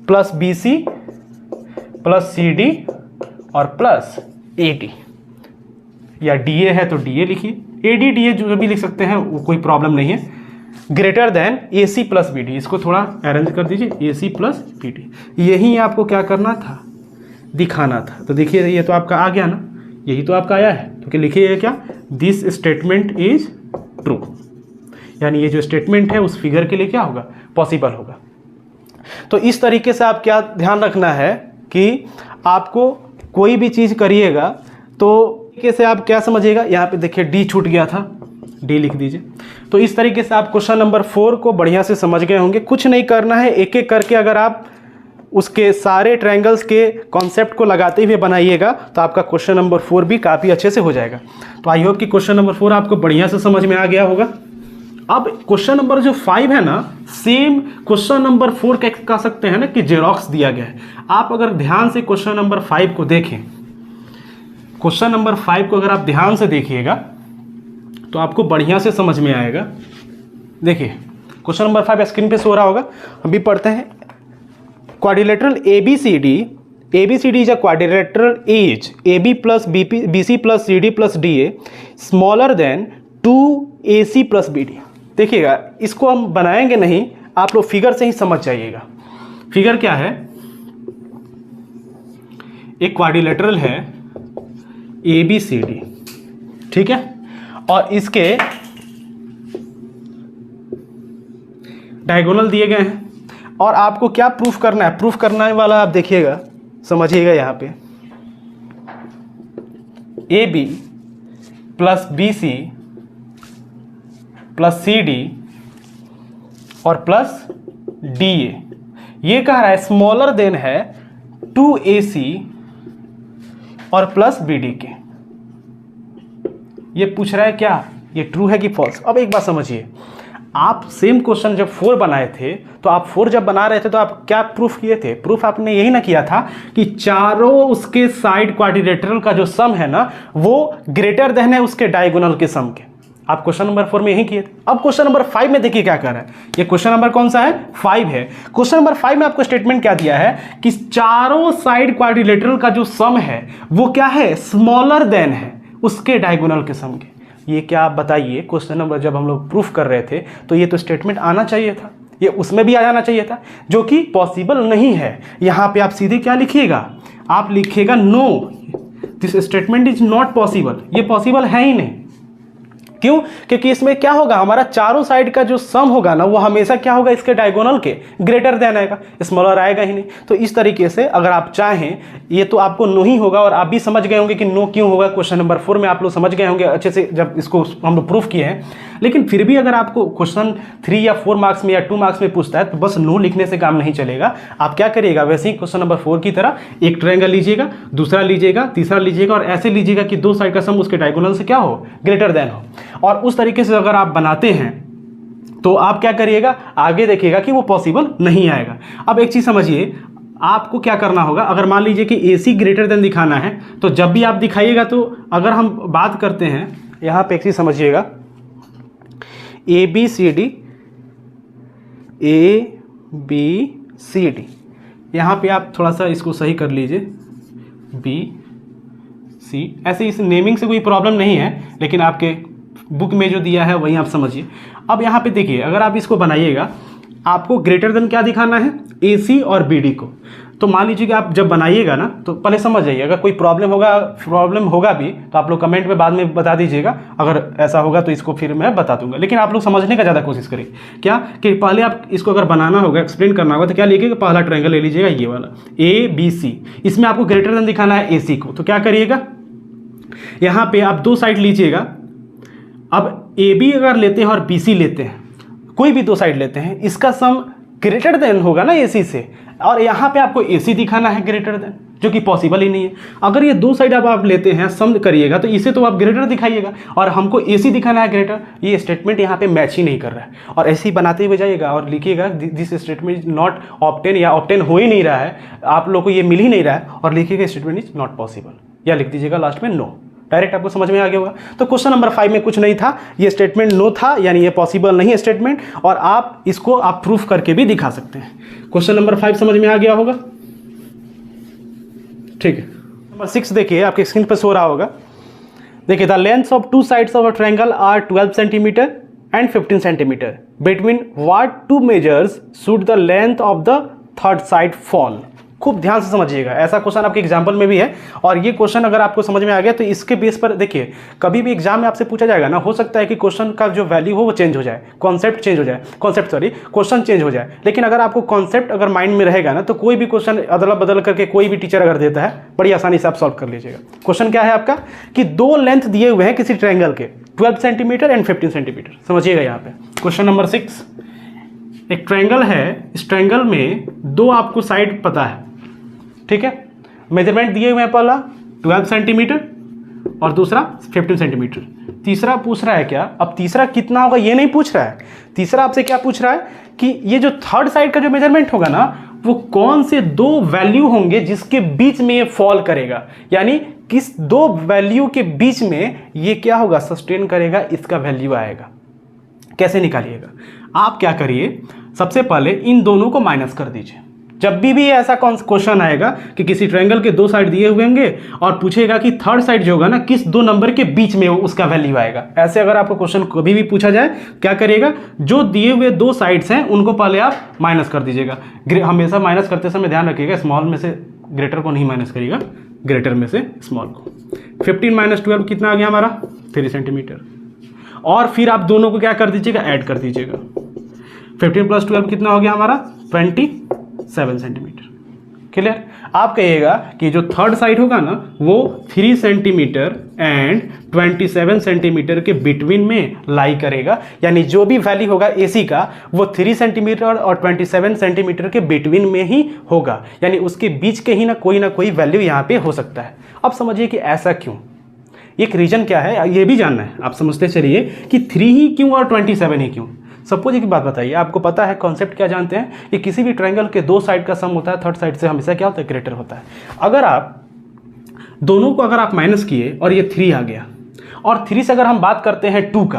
Speaker 1: plus B C plus C D और प्लस ए डी, या डी ए है तो डी ए लिखिए, ए डी डी ए जो भी लिख सकते हैं वो कोई प्रॉब्लम नहीं है। Greater than A C plus B D, इसको थोड़ा अरेंज कर दीजिए, ए सी प्लस बी डी। यही आपको क्या करना था, दिखाना था। तो देखिए ये तो आपका आ गया ना, यही तो आपका आया है। तो क्या लिखिए क्या, दिस स्टेटमेंट इज ट्रू, यानी ये जो स्टेटमेंट है उस फिगर के लिए क्या होगा, पॉसिबल होगा। तो इस तरीके से आप क्या ध्यान रखना है कि आपको कोई भी चीज़ करिएगा तो कैसे आप क्या समझिएगा, यहाँ पे देखिए डी छूट गया था, डी लिख दीजिए। तो इस तरीके से आप क्वेश्चन नंबर 4 को बढ़िया से समझ गए होंगे। कुछ नहीं करना है, एक एक करके अगर आप उसके सारे ट्रायंगल्स के कॉन्सेप्ट को लगाते हुए बनाइएगा तो आपका क्वेश्चन नंबर 4 भी काफ़ी अच्छे से हो जाएगा। तो आई होप कि क्वेश्चन नंबर 4 आपको बढ़िया से समझ में आ गया होगा। अब क्वेश्चन नंबर जो 5 है ना, सेम क्वेश्चन नंबर 4 कह सकते हैं ना कि जेरोक्स दिया गया है। आप अगर ध्यान से क्वेश्चन नंबर 5 को देखें, क्वेश्चन नंबर 5 को अगर आप ध्यान से देखिएगा तो आपको बढ़िया से समझ में आएगा। देखिए क्वेश्चन नंबर 5 स्क्रीन पे सो रहा होगा, हम भी पढ़ते हैं। Quadrilateral ABCD is a quadrilateral is AB plus BC plus CD plus DA smaller than 2AC plus BD। देखिएगा इसको हम बनाएंगे नहीं, आप लोग फिगर से ही समझ जाइएगा। फिगर क्या है, एक क्वाड्रिलेटरल है ABCD, ठीक है, और इसके डायगोनल दिए गए हैं और आपको क्या प्रूफ करना है, प्रूफ करने वाला आप देखिएगा, समझिएगा। यहाँ पे AB plus BC plus CD और प्लस DA, ये कह रहा है स्मॉलर देन है 2AC और प्लस BD के। ये पूछ रहा है क्या, ये ट्रू है कि फॉल्स। अब एक बात समझिए, आप सेम क्वेश्चन जब 4 बनाए थे तो आप 4 जब बना रहे थे तो आप क्या प्रूफ किए थे, प्रूफ आपने यही ना किया था कि चारों उसके साइड क्वाड्रिलेटरल का जो सम है ना वो ग्रेटर देन है उसके डायगोनल के सम के। आप क्वेश्चन नंबर 4 में यही किए थे। अब क्वेश्चन नंबर 5 में देखिए क्या कर रहा है, ये क्वेश्चन नंबर कौन सा है, 5 है। क्वेश्चन नंबर 5 में आपको स्टेटमेंट क्या दिया है कि चारों साइड क्वाड्रिलेटरल का जो सम है वो क्या है, स्मॉलर देन है उसके डायगोनल के सम के। ये क्या आप बताइए, क्वेश्चन नंबर जब हम लोग प्रूफ कर रहे थे तो ये तो स्टेटमेंट आना चाहिए था, ये उसमें भी आ जाना चाहिए था, जो कि पॉसिबल नहीं है। यहाँ पे आप सीधे क्या लिखिएगा, आप लिखिएगा no, this statement is not possible, ये पॉसिबल है ही नहीं। क्यों, क्योंकि इसमें क्या होगा, हमारा चारों साइड का जो सम होगा ना वो हमेशा क्या होगा, इसके डायगोनल के ग्रेटर देन आएगा, स्मॉलर आएगा ही नहीं। तो इस तरीके से अगर आप चाहें, ये तो आपको नो ही होगा और आप भी समझ गए होंगे कि नो क्यों होगा। क्वेश्चन नंबर 4 में आप लोग समझ गए होंगे अच्छे से जब इसको हम लोग प्रूफ किए हैं। लेकिन फिर भी अगर आपको क्वेश्चन 3 या 4 मार्क्स में या 2 मार्क्स में पूछता है तो बस नो लिखने से काम नहीं चलेगा। आप क्या करिएगा, वैसे ही क्वेश्चन नंबर 4 की तरह एक ट्रायंगल लीजिएगा, दूसरा लीजिएगा, तीसरा लीजिएगा और ऐसे लीजिएगा कि दो साइड का सम उसके डायगोनल से क्या हो, ग्रेटर देन हो। और उस तरीके से अगर आप बनाते हैं तो आप क्या करिएगा, आगे देखिएगा कि वो पॉसिबल नहीं आएगा। अब एक चीज़ समझिए, आपको क्या करना होगा, अगर मान लीजिए कि AC ग्रेटर देन दिखाना है तो जब भी आप दिखाइएगा तो अगर हम बात करते हैं, यहाँ पे एक चीज़ समझिएगा, ABCD, यहाँ पे आप थोड़ा सा इसको सही कर लीजिए, BC, ऐसे इस नेमिंग से कोई प्रॉब्लम नहीं है, लेकिन आपके बुक में जो दिया है वही आप समझिए। अब यहाँ पे देखिए, अगर आप इसको बनाइएगा, आपको ग्रेटर देन क्या दिखाना है, AC और BD को। तो मान लीजिए कि आप जब बनाइएगा ना तो पहले समझ जाइए, अगर कोई प्रॉब्लम होगा भी तो आप लोग कमेंट में बाद में बता दीजिएगा, अगर ऐसा होगा तो इसको फिर मैं बता दूंगा। लेकिन आप लोग समझने का ज़्यादा कोशिश करिए, क्या कि पहले आप इसको अगर बनाना होगा, एक्सप्लेन करना होगा, तो क्या लिखिएगा, पहला ट्रायंगल ले लीजिएगा ये वाला ABC, इसमें आपको ग्रेटर देन दिखाना है AC को। तो क्या करिएगा, यहाँ पे आप दो साइड लीजिएगा। अब AB अगर लेते हैं और BC लेते हैं, कोई भी दो साइड लेते हैं, इसका सम ग्रेटर देन होगा ना AC से, और यहाँ पे आपको AC दिखाना है ग्रेटर देन, जो कि पॉसिबल ही नहीं है। अगर ये दो साइड आप लेते हैं, सम करिएगा तो इसे तो आप ग्रेटर दिखाइएगा और हमको AC दिखाना है ग्रेटर। ये स्टेटमेंट यहाँ पे मैच ही नहीं कर रहा है, और ऐसे ही बनाते हुए जाइएगा और लिखिएगा this statement is not obtain, या ऑब्टेन हो ही नहीं रहा है, आप लोग को ये मिल ही नहीं रहा है, और लिखिएगा स्टेटमेंट इज नॉट पॉसिबल, या लिख दीजिएगा लास्ट में नो। डायरेक्ट आपको समझ में आ गया होगा। तो क्वेश्चन नंबर 5 में कुछ नहीं था, ये स्टेटमेंट नो था, यानी ये पॉसिबल नहीं है स्टेटमेंट, और आप इसको आप प्रूफ करके भी दिखा सकते हैं। क्वेश्चन नंबर 5 समझ में आ गया होगा, ठीक है। नंबर 6 देखिए, आपके स्क्रीन पर सो रहा होगा। देखिए, the length of two sides of a triangle are 12 centimetre and 15 centimetre, between what two measures should the length of the third side fall. खूब ध्यान से समझिएगा, ऐसा क्वेश्चन आपके एग्जाम्पल में भी है। और ये क्वेश्चन अगर आपको समझ में आ गया तो इसके बेस पर देखिए, कभी भी एग्जाम में आपसे पूछा जाएगा ना, हो सकता है कि क्वेश्चन का जो वैल्यू हो वो चेंज हो जाए, कॉन्सेप्ट चेंज हो जाए, क्वेश्चन चेंज हो जाए, लेकिन अगर आपको कॉन्सेप्ट अगर माइंड में रहेगा ना तो कोई भी क्वेश्चन अदला बदल करके कोई भी टीचर अगर देता है बड़ी आसानी से आप सॉल्व कर लीजिएगा। क्वेश्चन क्या है आपका कि दो लेंथ दिए हुए हैं किसी ट्रायंगल के, 12 सेंटीमीटर एंड 15 सेंटीमीटर। समझिएगा यहाँ पे क्वेश्चन नंबर 6, एक ट्रायंगल है, इस ट्रायंगल में दो आपको साइड पता है, ठीक है, मेजरमेंट दिए हुए हैं, पहला 12 सेंटीमीटर और दूसरा 15 सेंटीमीटर। तीसरा पूछ रहा है क्या, अब तीसरा कितना होगा ये नहीं पूछ रहा है, तीसरा आपसे क्या पूछ रहा है कि ये जो थर्ड साइड का जो मेजरमेंट होगा ना वो कौन से दो वैल्यू होंगे जिसके बीच में ये फॉल करेगा, यानी किस दो वैल्यू के बीच में ये क्या होगा, सस्टेन करेगा, इसका वैल्यू आएगा। कैसे निकालिएगा, आप क्या करिए, सबसे पहले इन दोनों को माइनस कर दीजिए। जब भी ऐसा क्वेश्चन आएगा कि किसी ट्रायंगल के दो साइड दिए हुए होंगे और पूछेगा कि थर्ड साइड जो होगा ना किस दो नंबर के बीच में उसका वैल्यू आएगा, ऐसे अगर आपको क्वेश्चन कभी भी पूछा जाए क्या करिएगा, जो दिए हुए दो साइड्स हैं उनको पहले आप माइनस कर दीजिएगा। हमेशा माइनस करते समय ध्यान रखिएगा, स्मॉल में से ग्रेटर को नहीं माइनस करिएगा, ग्रेटर में से स्मॉल को। 15 माइनस 12 कितना आ गया हमारा, 3 सेंटीमीटर। और फिर आप दोनों को क्या कर दीजिएगा, ऐड कर दीजिएगा। 15 प्लस 12 कितना हो गया हमारा, 27 सेंटीमीटर। क्लियर। आप कहिएगा कि जो थर्ड साइड होगा ना वो 3 सेंटीमीटर एंड 27 सेंटीमीटर के बिटवीन में लाई करेगा, यानी जो भी वैल्यू होगा AC का वो 3 सेंटीमीटर और 27 सेंटीमीटर के बिटवीन में ही होगा, यानी उसके बीच के ही ना कोई वैल्यू यहाँ पे हो सकता है। अब समझिए कि ऐसा क्यों, एक रीजन क्या है ये भी जानना है, आप समझते चलिए कि 3 ही क्यों और 27 ही क्यों। सपोज एक बात बताइए, आपको पता है कॉन्सेप्ट क्या जानते हैं कि किसी भी ट्रायंगल के दो साइड का सम होता है, थर्ड साइड से हमेशा क्या होता है, ग्रेटर होता है। अगर आप दोनों को अगर आप माइनस किए और ये 3 आ गया, और 3 से अगर हम बात करते हैं 2 का,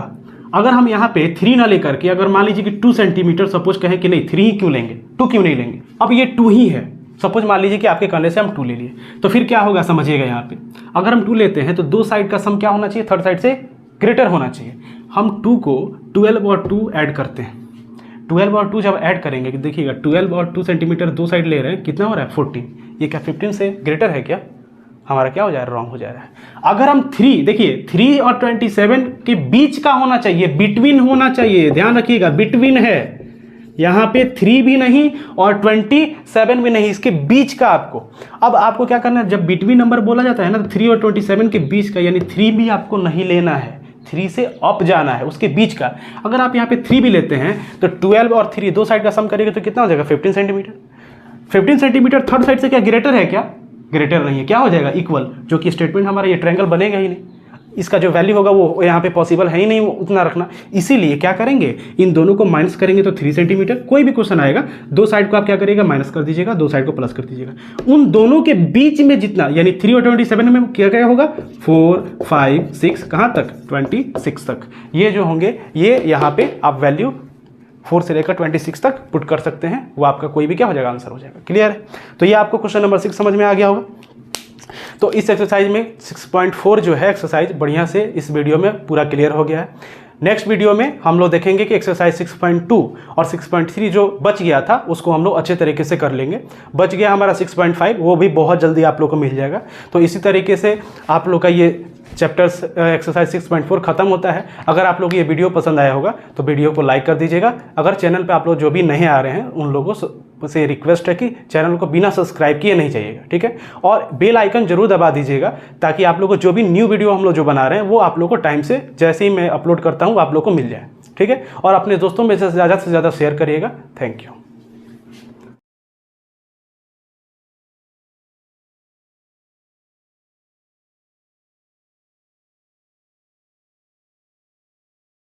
Speaker 1: अगर हम यहाँ पे 3 ना लेकर के अगर मान लीजिए कि 2 सेंटीमीटर सपोज कहें कि नहीं 3 ही क्यों लेंगे, 2 क्यों नहीं लेंगे, अब ये 2 ही है, सपोज मान लीजिए कि आपके कहने से हम 2 ले लिए, तो फिर क्या होगा समझिएगा, यहाँ पे अगर हम 2 लेते हैं तो दो साइड का सम क्या होना चाहिए, थर्ड साइड से ग्रेटर होना चाहिए। हम 2 को 12 और 2 ऐड करते हैं, 12 और 2 जब ऐड करेंगे कि देखिएगा 12 और 2 सेंटीमीटर दो साइड ले रहे हैं, कितना हो रहा है 14, ये क्या 15 से ग्रेटर है क्या, हमारा क्या हो जा रहा है, रॉन्ग हो जा रहा है। अगर हम 3 देखिए 3 और 27 के बीच का होना चाहिए, बिटवीन होना चाहिए, ध्यान रखिएगा बिटवीन है, यहाँ पे 3 भी नहीं और 27 भी नहीं, इसके बीच का आपको। अब आपको क्या करना है, जब बिटवीन नंबर बोला जाता है ना 3 और 27 के बीच का, यानी 3 भी आपको नहीं लेना है, 3 से अप जाना है, उसके बीच का। अगर आप यहाँ पे 3 भी लेते हैं तो 12 और 3 दो साइड का सम करेंगे तो कितना हो जाएगा 15 सेंटीमीटर। 15 सेंटीमीटर थर्ड साइड से क्या ग्रेटर है क्या, ग्रेटर नहीं है, क्या हो जाएगा इक्वल, जो कि स्टेटमेंट हमारा ये ट्रायंगल बनेगा ही नहीं, इसका जो वैल्यू होगा वो यहाँ पे पॉसिबल है ही नहीं उतना रखना। इसीलिए क्या करेंगे, इन दोनों को माइनस करेंगे तो 3 सेंटीमीटर, कोई भी क्वेश्चन आएगा दो साइड को आप क्या करिएगा माइनस कर दीजिएगा, दो साइड को प्लस कर दीजिएगा। उन दोनों के बीच में जितना, यानी 3 और 27 में क्या क्या होगा 4 5 6 कहाँ तक 26 तक, ये जो होंगे ये यहाँ पे आप वैल्यू 4 से लेकर 26 तक पुट कर सकते हैं, वो आपका कोई भी क्या हो जाएगा आंसर हो जाएगा। क्लियर है। तो ये आपको क्वेश्चन नंबर 6 समझ में आ गया होगा। तो इस एक्सरसाइज में 6.4 जो है एक्सरसाइज बढ़िया से इस वीडियो में पूरा क्लियर हो गया है। नेक्स्ट वीडियो में हम लोग देखेंगे कि एक्सरसाइज 6.2 और 6.3 जो बच गया था उसको हम लोग अच्छे तरीके से कर लेंगे। बच गया हमारा 6.5, वो भी बहुत जल्दी आप लोग को मिल जाएगा। तो इसी तरीके से आप लोग का ये चैप्टर्स एक्सरसाइज 6.4 खत्म होता है। अगर आप लोग ये वीडियो पसंद आया होगा तो वीडियो को लाइक कर दीजिएगा। अगर चैनल पे आप लोग जो भी नए आ रहे हैं उन लोगों से रिक्वेस्ट है कि चैनल को बिना सब्सक्राइब किए नहीं जाइएगा, ठीक है। और बेल आइकन जरूर दबा दीजिएगा ताकि आप लोग को जो भी न्यू वीडियो हम लोग जो बना रहे हैं वो आप लोग को टाइम से जैसे ही मैं अपलोड करता हूँ आप लोग को मिल जाए, ठीक है। और अपने दोस्तों में से ज़्यादा शेयर करिएगा। Thank you.